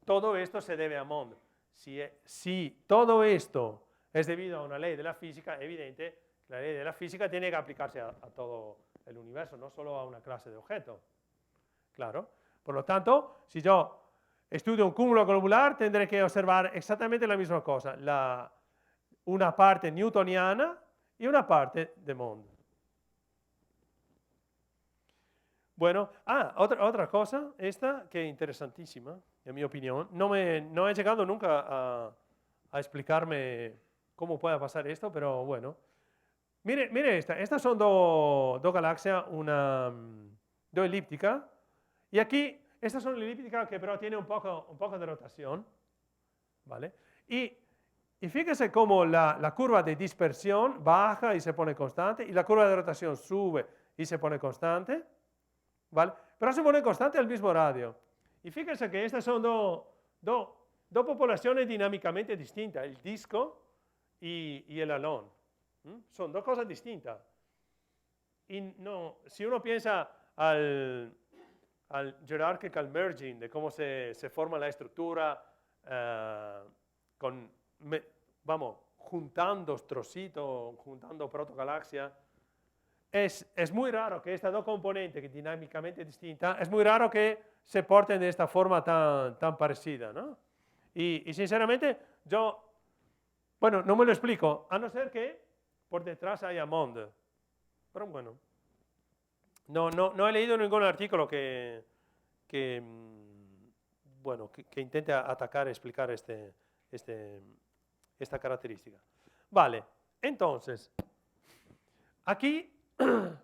todo esto se debe a Mond. Si todo esto es debido a una ley de la física, evidente, la ley de la física tiene que aplicarse a todo el universo, no solo a una clase de objetos. Claro. Por lo tanto, si yo estudio un cúmulo globular, tendré que observar exactamente la misma cosa, una parte newtoniana y una parte de Mond. Bueno, otra cosa, esta que es interesantísima, en mi opinión. No he llegado nunca a explicarme cómo puede pasar esto, pero bueno. Mire esta. Estas son dos galaxias, dos elípticas. Y aquí, estas son elípticas que pero tienen un poco de rotación. ¿Vale? Y fíjese cómo la curva de dispersión baja y se pone constante, y la curva de rotación sube y se pone constante. ¿Vale? Pero se pone constante al mismo radio. Y fíjense que estas son dos poblaciones dinámicamente distintas, el disco y el halón. Son dos cosas distintas. Y no, si uno piensa al hierarchical merging, de cómo se forma la estructura, juntando trocitos, juntando protogalaxias, es muy raro que estas dos componentes que dinámicamente distintas, es muy raro que se porten de esta forma tan parecida, ¿no? Y sinceramente, bueno, no me lo explico, a no ser que por detrás haya Mond. Pero bueno, no he leído ningún artículo que intente atacar y explicar esta característica. Vale, entonces, aquí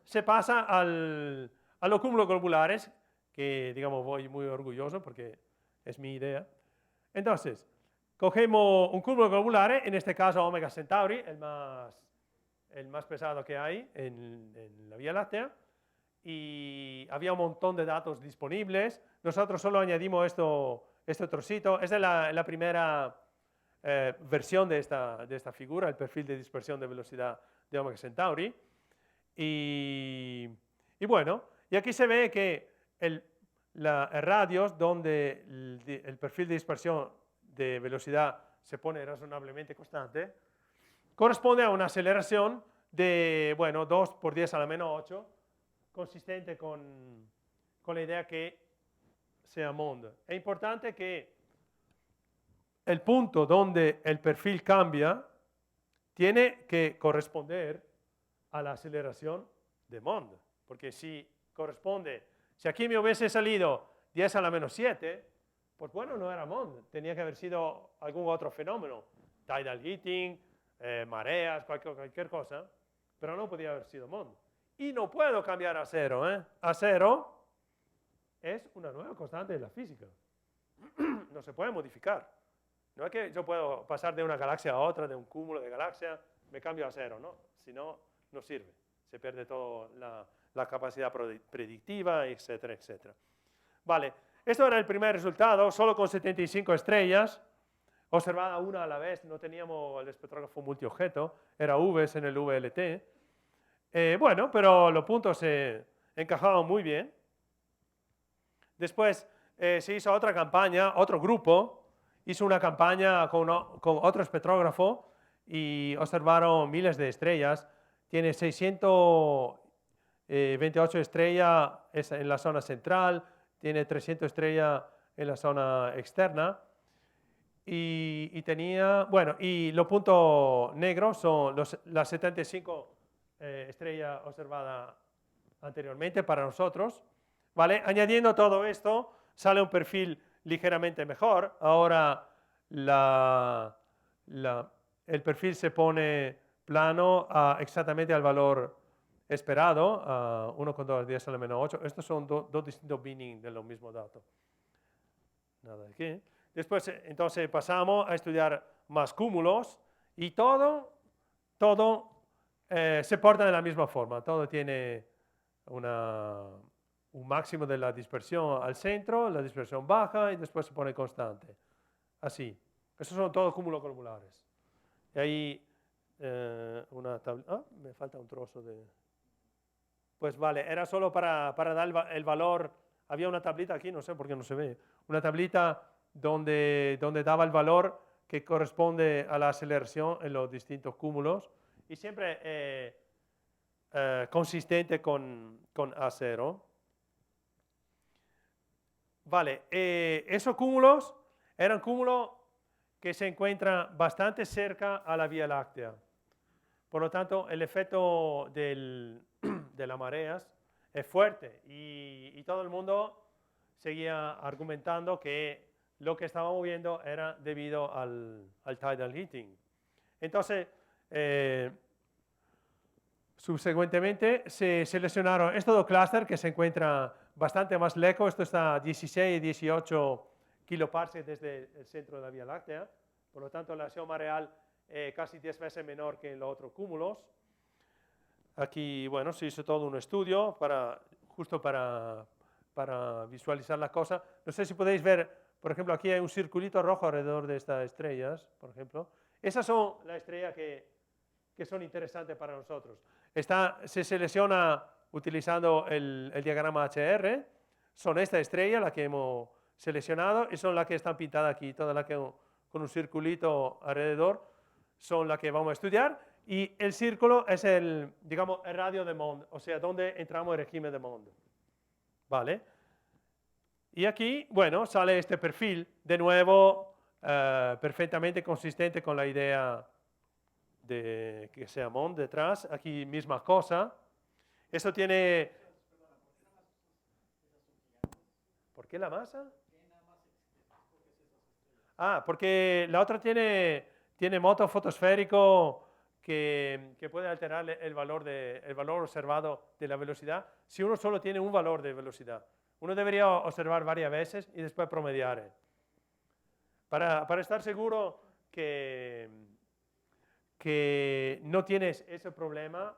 se pasa a los cúmulos globulares, que digamos voy muy orgulloso porque es mi idea. Entonces, cogemos un cúmulo globular, en este caso Omega Centauri, el más pesado que hay en la Vía Láctea, y había un montón de datos disponibles. Nosotros solo añadimos este trocito. Esta es la primera versión de esta figura, el perfil de dispersión de velocidad de Omega Centauri. Y bueno, y aquí se ve que el radios donde el perfil de dispersión de velocidad se pone razonablemente constante, corresponde a una aceleración de, 2 por 10 a la menos 8, consistente con la idea que sea Mond. Es importante que el punto donde el perfil cambia tiene que corresponder a la aceleración de Mond, porque si aquí me hubiese salido 10 a la menos 7, pues bueno, no era Mond, tenía que haber sido algún otro fenómeno, tidal heating, mareas, cualquier cosa, pero no podía haber sido Mond. Y no puedo cambiar a cero, ¿eh? A cero es una nueva constante de la física, no se puede modificar. No es que yo puedo pasar de una galaxia a otra, de un cúmulo de galaxias, me cambio a cero, ¿no? Si no, no sirve. Se pierde toda la capacidad predictiva, etcétera, etcétera. Vale, esto era el primer resultado, solo con 75 estrellas, observada una a la vez, no teníamos el espectrógrafo multiobjeto, era VS en el VLT. Bueno, pero los puntos se encajaban muy bien. Después se hizo otra campaña, otro grupo, hizo una campaña con otro espectrógrafo y observaron miles de estrellas. Tiene 628 estrellas en la zona central, tiene 300 estrellas en la zona externa. Y tenía, y los puntos negros son las 75 estrellas observadas anteriormente para nosotros. ¿Vale? Añadiendo todo esto, sale un perfil ligeramente mejor. Ahora el perfil se pone plano exactamente al valor esperado, a 1,2 10 a la menos 8. Estos son dos distintos binning de los mismos datos. Nada de aquí. Después, entonces, pasamos a estudiar más cúmulos y todo se porta de la misma forma. Todo tiene un máximo de la dispersión al centro, la dispersión baja y después se pone constante. Así. Estos son todos cúmulos globulares. Y ahí una tabla. Me falta un trozo de. Pues vale, era solo para dar el valor. Había una tablita aquí, no sé por qué no se ve. Una tablita donde daba el valor que corresponde a la aceleración en los distintos cúmulos. Y siempre consistente con A0. Vale, esos cúmulos eran cúmulos que se encuentran bastante cerca a la Vía Láctea. Por lo tanto, el efecto de las mareas es fuerte y todo el mundo seguía argumentando que lo que estábamos viendo era debido al tidal heating. Entonces, subsecuentemente se seleccionaron estos dos clústeres que se encuentran bastante más lejos. Esto está a 16 y 18 kiloparsecs desde el centro de la Vía Láctea. Por lo tanto, la acción mareal es casi 10 veces menor que en los otros cúmulos. Aquí, bueno, se hizo todo un estudio justo para visualizar la cosa. No sé si podéis ver, por ejemplo, aquí hay un circulito rojo alrededor de estas estrellas, por ejemplo. Esas son las estrellas que son interesantes para nosotros. Se selecciona utilizando el diagrama HR. Son esta estrella, la que hemos seleccionado, y son las que están pintadas aquí, todas las que con un circulito alrededor, son las que vamos a estudiar. Y el círculo es digamos, el radio de Mond, o sea, donde entramos en el régimen de Mond. ¿Vale? Y aquí, bueno, sale este perfil, de nuevo, perfectamente consistente con la idea de que sea Mond detrás. Aquí misma cosa. Eso tiene... ¿Por qué la masa? Ah, porque la otra tiene moto fotosférico que puede alterar el valor observado de la velocidad si uno solo tiene un valor de velocidad. Uno debería observar varias veces y después promediar. Para estar seguro que no tienes ese problema,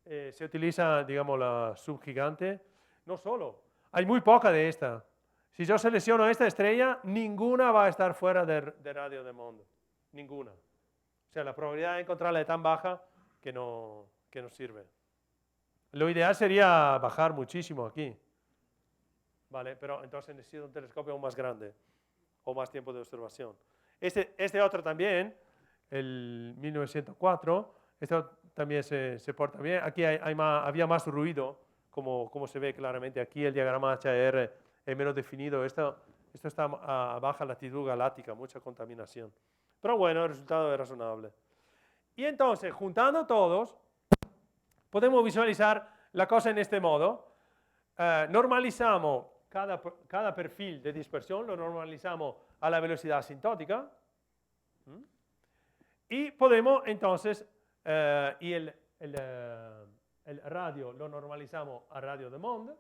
se utiliza, digamos, la subgigante. No solo, hay muy poca de esta. Si yo selecciono esta estrella, ninguna va a estar fuera de radio de Mond. Ninguna. O sea, la probabilidad de encontrarla es tan baja que no sirve. Lo ideal sería bajar muchísimo aquí. ¿Vale? Pero entonces necesito un telescopio aún más grande o más tiempo de observación. Este otro también, el 1904, este también se porta bien. Aquí había más ruido, como se ve claramente aquí. El diagrama HR es menos definido. Esto está a baja latitud galáctica, mucha contaminación. Pero bueno, el resultado es razonable. Y entonces, juntando todos, podemos visualizar la cosa en este modo. Normalizamos cada perfil de dispersión, lo normalizamos a la velocidad asintótica. Y podemos entonces, y el radio lo normalizamos a radio de Mond.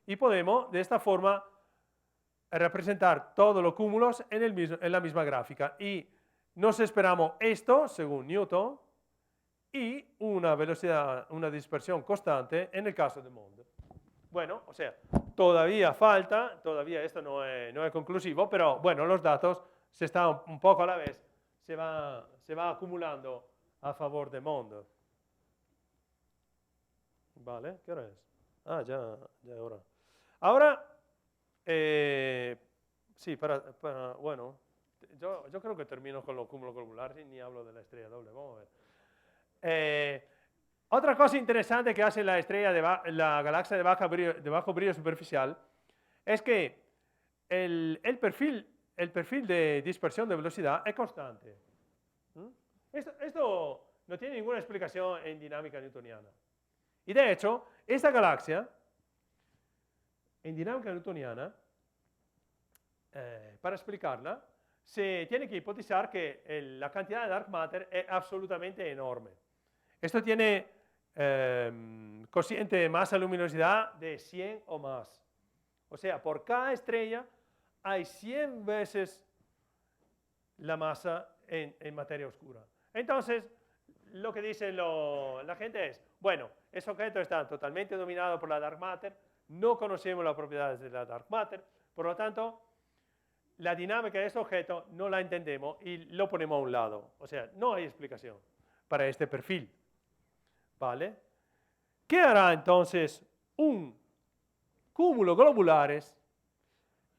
Y podemos, de esta forma, representar todos los cúmulos en la misma gráfica. Y nos esperamos esto, según Newton, y una velocidad, una dispersión constante en el caso de Mond. Bueno, o sea, todavía falta, todavía esto no es conclusivo, pero bueno, los datos se están un poco a la vez, se va acumulando a favor de Mond. Vale, ¿qué hora es? Ah, ya es hora. Ahora, sí, bueno, yo creo que termino con los cúmulos globulares y ni hablo de la estrella doble. Vamos a ver. Otra cosa interesante que hace la galaxia de bajo brillo superficial es que el perfil de dispersión de velocidad es constante. Esto no tiene ninguna explicación en dinámica newtoniana. Y de hecho, esta galaxia, en dinámica newtoniana, para explicarla, se tiene que hipotizar que la cantidad de dark matter es absolutamente enorme. Esto tiene cociente de masa-luminosidad de 100 o más. O sea, por cada estrella hay 100 veces la masa en materia oscura. Entonces, lo que dice la gente es, bueno, ese objeto está totalmente dominado por la dark matter, no conocemos las propiedades de la dark matter, por lo tanto, la dinámica de este objeto no la entendemos y lo ponemos a un lado. O sea, no hay explicación para este perfil. ¿Vale? ¿Qué hará entonces un cúmulo globulares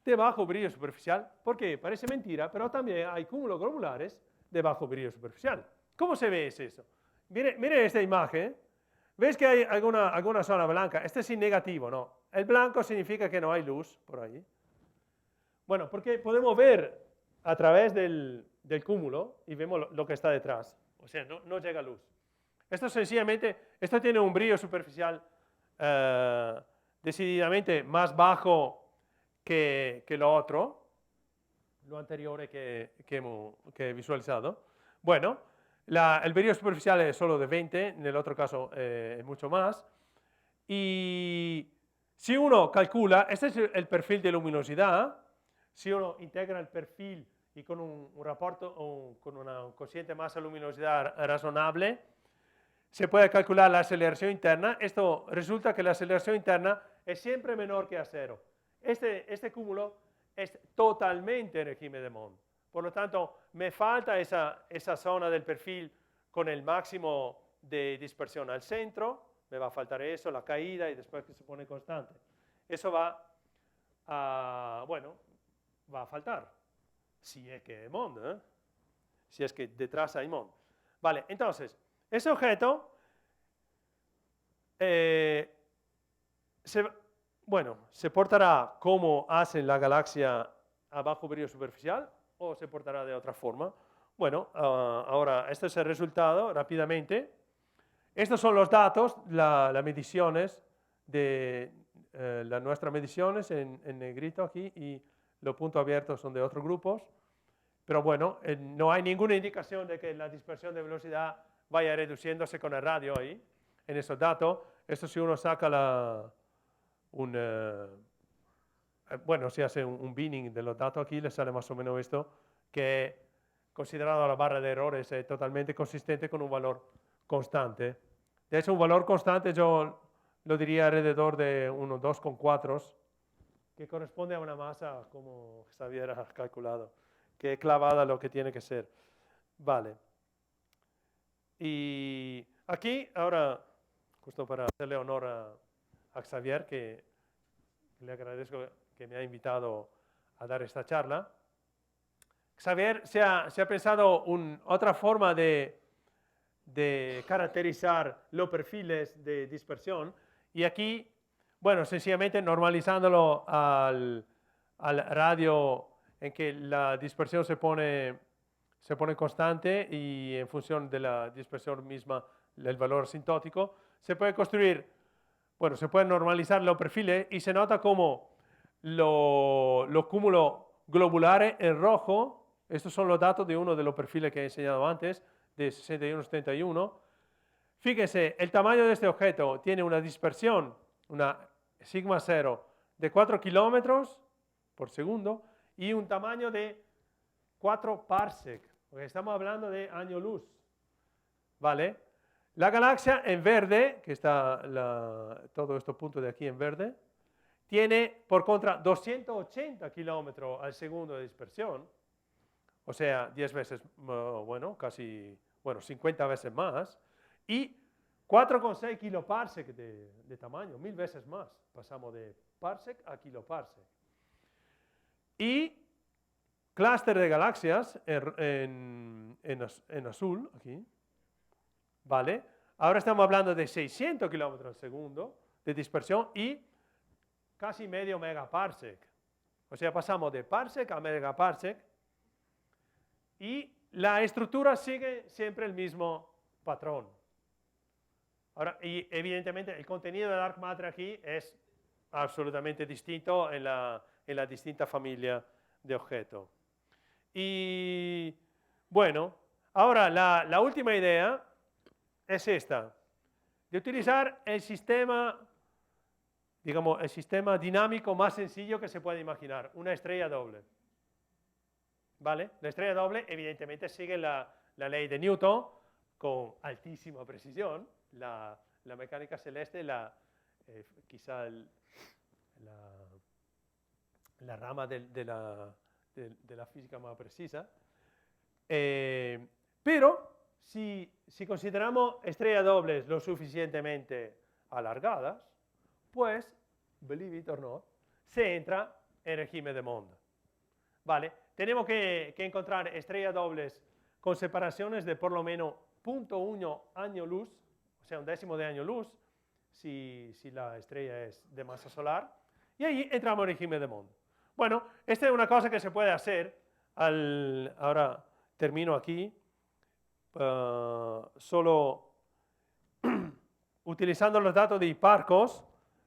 de bajo brillo superficial? Porque parece mentira, pero también hay cúmulos globulares de bajo brillo superficial. ¿Cómo se ve eso? Mire esta imagen. ¿Ves que hay alguna zona blanca? Este es sin negativo, ¿no? El blanco significa que no hay luz por ahí. Bueno, porque podemos ver a través del cúmulo y vemos lo que está detrás. O sea, no llega luz. Esto sencillamente, esto tiene un brillo superficial decididamente más bajo que lo otro, lo anterior que he visualizado. Bueno, el brillo superficial es solo de 20, en el otro caso es mucho más. Y si uno calcula, este es el perfil de luminosidad, si uno integra el perfil y con un rapporto o con un cociente masa-luminosidad razonable, se puede calcular la aceleración interna. Esto resulta que la aceleración interna es siempre menor que a cero. Este cúmulo es totalmente en régimen de Mond. Por lo tanto, me falta esa zona del perfil con el máximo de dispersión al centro, me va a faltar eso, la caída y después que se pone constante. Eso va a faltar, si es que hay Mond, ¿eh? Si es que detrás hay Mond. Vale, entonces, ese objeto se portará como hace la galaxia a bajo brillo superficial o se portará de otra forma. Bueno, ahora este es el resultado rápidamente. Estos son los datos, las mediciones de nuestras mediciones en negrito aquí y los puntos abiertos son de otros grupos. Pero bueno, no hay ninguna indicación de que la dispersión de velocidad vaya reduciéndose con el radio ahí, en esos datos. Esto si uno saca si hace un binning de los datos aquí, le sale más o menos esto, que considerado la barra de errores es totalmente consistente con un valor constante. De hecho, un valor constante yo lo diría alrededor de unos 2,4, que corresponde a una masa como Xavier ha calculado, que es clavada lo que tiene que ser. Vale. Y aquí, ahora, justo para hacerle honor a Xavier, que le agradezco que me ha invitado a dar esta charla. Xavier se ha pensado otra forma de caracterizar los perfiles de dispersión y aquí, bueno, sencillamente normalizándolo al radio en que la dispersión se pone constante y en función de la dispersión misma, el valor asintótico, se puede construir, bueno, se pueden normalizar los perfiles y se nota como los cúmulos globulares en rojo, estos son los datos de uno de los perfiles que he enseñado antes, de 61-71. Fíjense, el tamaño de este objeto tiene una dispersión, una sigma 0, de 4 kilómetros por segundo y un tamaño de 4 parsec, porque estamos hablando de año luz. ¿Vale? La galaxia en verde, que está todos estos puntos de aquí en verde, tiene por contra 280 kilómetros al segundo de dispersión, o sea, 10 veces, casi 50 veces más, y 4,6 kiloparsec de tamaño, 1000 veces más. Pasamos de parsec a kiloparsec. Y clúster de galaxias en azul, aquí, ¿vale? Ahora estamos hablando de 600 kilómetros al segundo de dispersión y casi medio megaparsec. O sea, pasamos de parsec a megaparsec y la estructura sigue siempre el mismo patrón. Ahora, y evidentemente el contenido de Dark Matter aquí es absolutamente distinto en la distinta familia de objetos. Y bueno, ahora la última idea es esta, de utilizar el sistema, digamos, el sistema dinámico más sencillo que se puede imaginar, una estrella doble. ¿Vale? La estrella doble evidentemente sigue la ley de Newton con altísima precisión, la mecánica celeste, quizá la rama de la física más precisa. Pero si consideramos estrellas dobles lo suficientemente alargadas, pues, believe it or not, se entra en régimen de Mond. ¿Vale? Tenemos que encontrar estrellas dobles con separaciones de por lo menos 0,1 año luz, o sea, un décimo de año luz, si la estrella es de masa solar, y ahí entramos en régimen de Mond. Bueno, esta es una cosa que se puede hacer. Ahora termino aquí. Solo utilizando los datos de Hipparcos,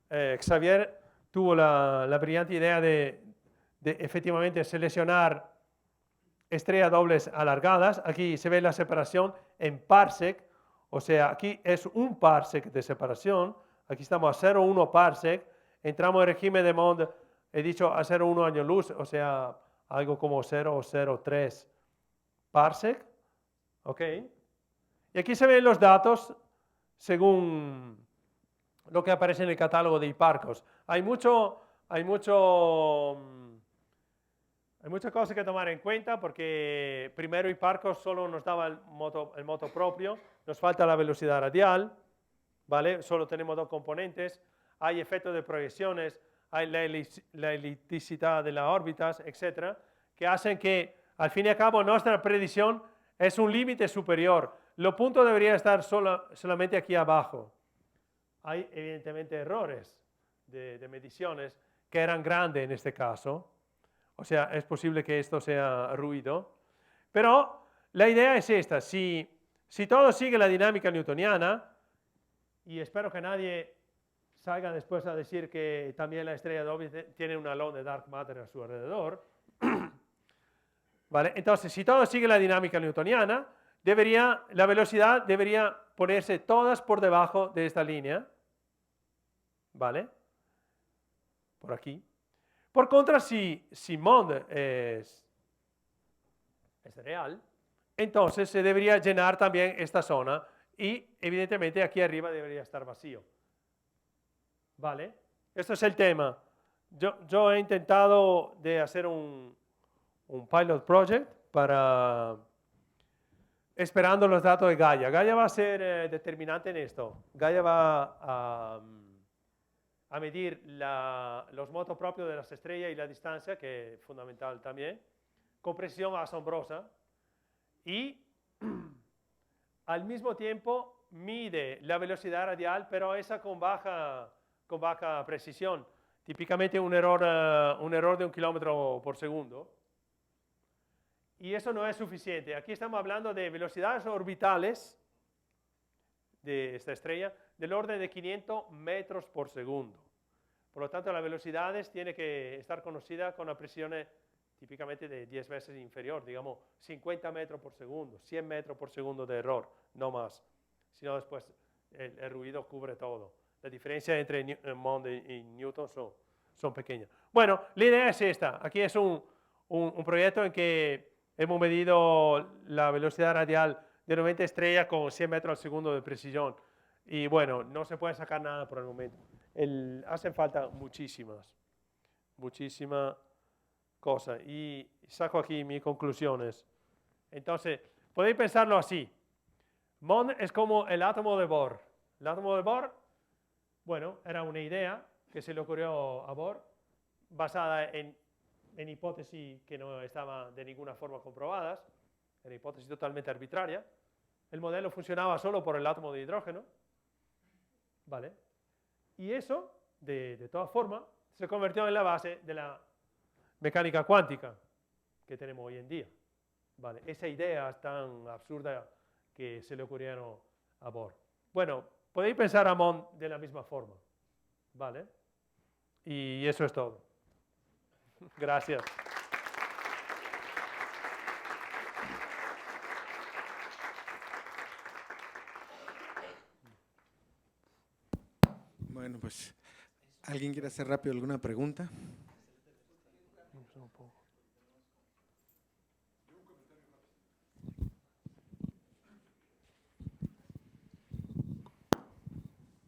Xavier tuvo la brillante idea de efectivamente seleccionar estrellas dobles alargadas. Aquí se ve la separación en parsec, o sea, aquí es un parsec de separación. Aquí estamos a 0,1 parsec. Entramos en régimen de Mond, he dicho a 0,1 año luz, o sea, algo como 0,03 parsec. ¿Ok? Y aquí se ven los datos según lo que aparece en el catálogo de Hipparcos. Hay muchas cosas que tomar en cuenta porque primero Hipparcos solo nos daba el moto propio, nos falta la velocidad radial, ¿vale? Solo tenemos dos componentes, hay efectos de proyecciones, hay la elipticidad de las órbitas, etcétera, que hacen que al fin y al cabo nuestra predicción es un límite superior. Los puntos deberían estar solamente aquí abajo. Hay evidentemente errores de mediciones que eran grandes en este caso. O sea, es posible que esto sea ruido. Pero la idea es esta. Si todo sigue la dinámica newtoniana, y espero que nadie salga después a decir que también la estrella doble tiene un halo de dark matter a su alrededor, ¿vale? Entonces, si todo sigue la dinámica newtoniana, la velocidad debería ponerse todas por debajo de esta línea, ¿vale? Por aquí. Por contra, si Mond es real, entonces se debería llenar también esta zona y evidentemente aquí arriba debería estar vacío. ¿Vale? Esto es el tema. Yo he intentado de hacer un pilot project para esperando los datos de Gaia. Gaia va a ser determinante en esto. Gaia va a medir los motos propios de las estrellas y la distancia, que es fundamental también, con precisión asombrosa, y al mismo tiempo mide la velocidad radial, pero esa con baja precisión, típicamente un error de 1 kilómetro por segundo. Y eso no es suficiente. Aquí estamos hablando de velocidades orbitales de esta estrella del orden de 500 metros por segundo. Por lo tanto, las velocidades tienen que estar conocidas con una presión típicamente de 10 veces inferior, digamos 50 metros por segundo, 100 metros por segundo de error, no más. Si no, después el ruido cubre todo. La diferencia entre Mond y Newton son pequeñas. Bueno, la idea es esta. Aquí es un proyecto en que hemos medido la velocidad radial de 90 estrellas con 100 metros al segundo de precisión. Y bueno, no se puede sacar nada por el momento. Hacen falta muchísimas cosas. Y saco aquí mis conclusiones. Entonces, podéis pensarlo así. Mond es como el átomo de Bohr. El átomo de Bohr, bueno, era una idea que se le ocurrió a Bohr, basada en hipótesis que no estaban de ninguna forma comprobadas, era hipótesis totalmente arbitraria. El modelo funcionaba solo por el átomo de hidrógeno, ¿vale? Y eso, de todas formas, se convirtió en la base de la mecánica cuántica que tenemos hoy en día, ¿vale? Esa idea tan absurda que se le ocurrieron a Bohr. Bueno, podéis pensar a Mond de la misma forma, ¿vale? Y eso es todo. Gracias. Bueno, pues, ¿alguien quiere hacer rápido alguna pregunta?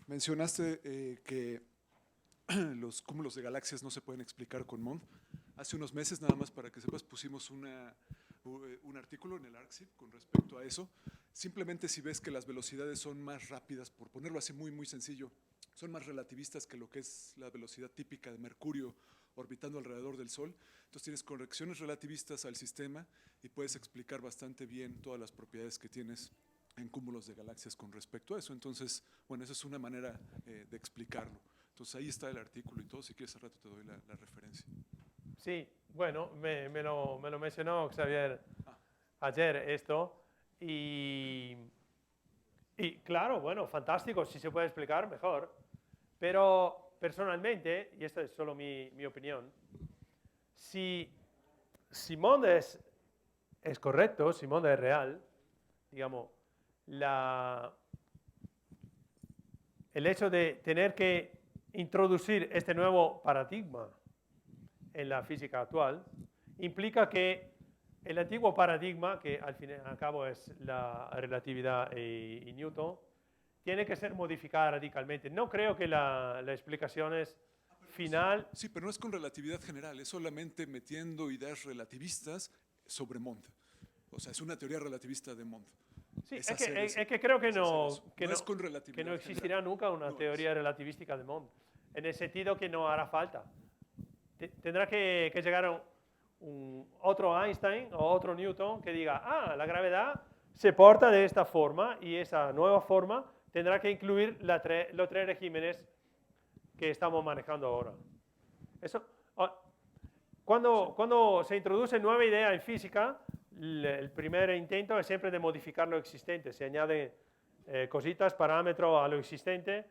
Mencionaste que los cúmulos de galaxias no se pueden explicar con Mond. Hace unos meses, nada más para que sepas, pusimos un artículo en el ArcSID con respecto a eso. Simplemente si ves que las velocidades son más rápidas, por ponerlo así muy, muy sencillo, son más relativistas que lo que es la velocidad típica de Mercurio orbitando alrededor del Sol. Entonces tienes correcciones relativistas al sistema y puedes explicar bastante bien todas las propiedades que tienes en cúmulos de galaxias con respecto a eso. Entonces, bueno, esa es una manera de explicarlo. Entonces ahí está el artículo y todo. Si quieres al rato te doy la referencia. Sí, bueno, me lo mencionó Xavier ayer esto y claro, bueno, fantástico, si se puede explicar, mejor. Pero personalmente, y esta es solo mi opinión, si Mond es correcto, si Mond es real, digamos, el hecho de tener que introducir este nuevo paradigma en la física actual implica que el antiguo paradigma, que al fin y al cabo es la relatividad y Newton, tiene que ser modificada radicalmente. No creo que la explicación es final. Sí, pero no es con relatividad general, es solamente metiendo ideas relativistas sobre Mond. O sea, es una teoría relativista de Mond. Sí, es que creo que no existirá nunca una teoría relativística de Mond, en el sentido que no hará falta. Tendrá que llegar otro Einstein o otro Newton que diga, la gravedad se porta de esta forma y esa nueva forma tendrá que incluir los tres regímenes que estamos manejando ahora. Cuando se introduce nueva idea en física, el primer intento es siempre de modificar lo existente. Se añaden cositas, parámetros a lo existente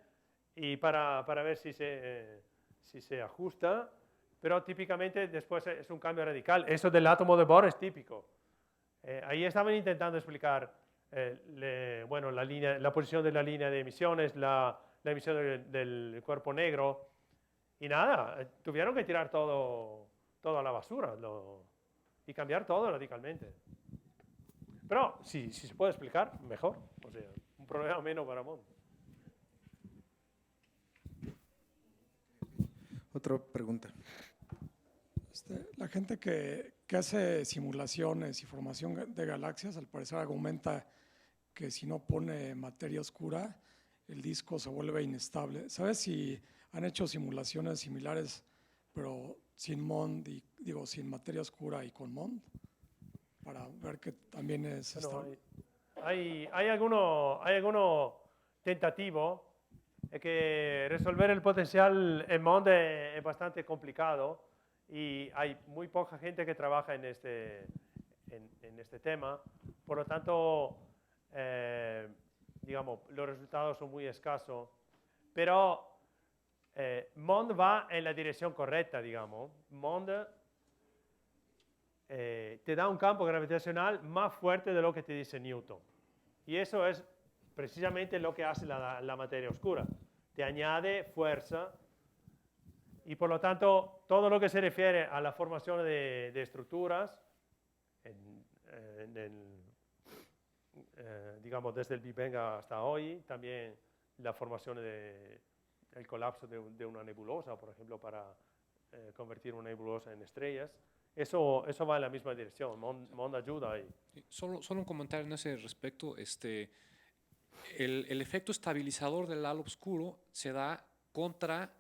y para ver si se ajusta, pero típicamente después es un cambio radical. Eso del átomo de Bohr es típico. Ahí estaban intentando explicar la posición de la línea de emisiones, la emisión del cuerpo negro, y nada, tuvieron que tirar todo a la basura y cambiar todo radicalmente. Pero si se puede explicar, mejor. O sea, un problema menos para Mond. Otra pregunta. La gente que hace simulaciones y formación de galaxias, al parecer argumenta que si no pone materia oscura, el disco se vuelve inestable. ¿Sabes si han hecho simulaciones similares, pero sin Mond, sin materia oscura y con Mond? Para ver que también es estable. Hay alguno tentativo que resolver el potencial en Mond es bastante complicado y hay muy poca gente que trabaja en este tema. Por lo tanto, los resultados son muy escasos. Pero Mond va en la dirección correcta, digamos. Mond te da un campo gravitacional más fuerte de lo que te dice Newton. Y eso es precisamente lo que hace la materia oscura. Te añade fuerza y por lo tanto todo lo que se refiere a la formación de estructuras, desde el Big Bang hasta hoy, también la formación el colapso de una nebulosa, por ejemplo, para convertir una nebulosa en estrellas. Eso va en la misma dirección. Mond ayuda ahí. Solo un comentario en ese respecto. El efecto estabilizador del halo oscuro se da contra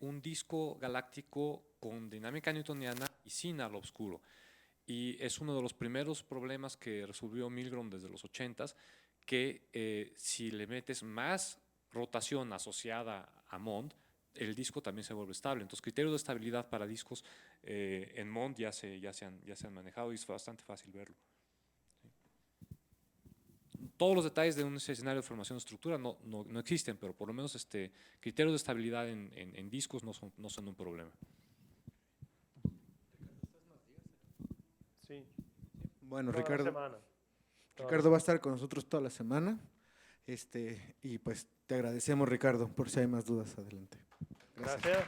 un disco galáctico con dinámica newtoniana y sin halo oscuro. Y es uno de los primeros problemas que resolvió Milgrom desde los 80s, que si le metes más rotación asociada a Mond, el disco también se vuelve estable. Entonces, criterios de estabilidad para discos en Mond ya se han manejado y es bastante fácil verlo. ¿Sí? Todos los detalles de un escenario de formación de estructura no existen, pero por lo menos criterios de estabilidad en discos no son un problema. Sí. Bueno, Toda la Ricardo. semana. Ricardo va a estar con nosotros toda la semana. Y pues te agradecemos, Ricardo, por si hay más dudas, adelante. Gracias.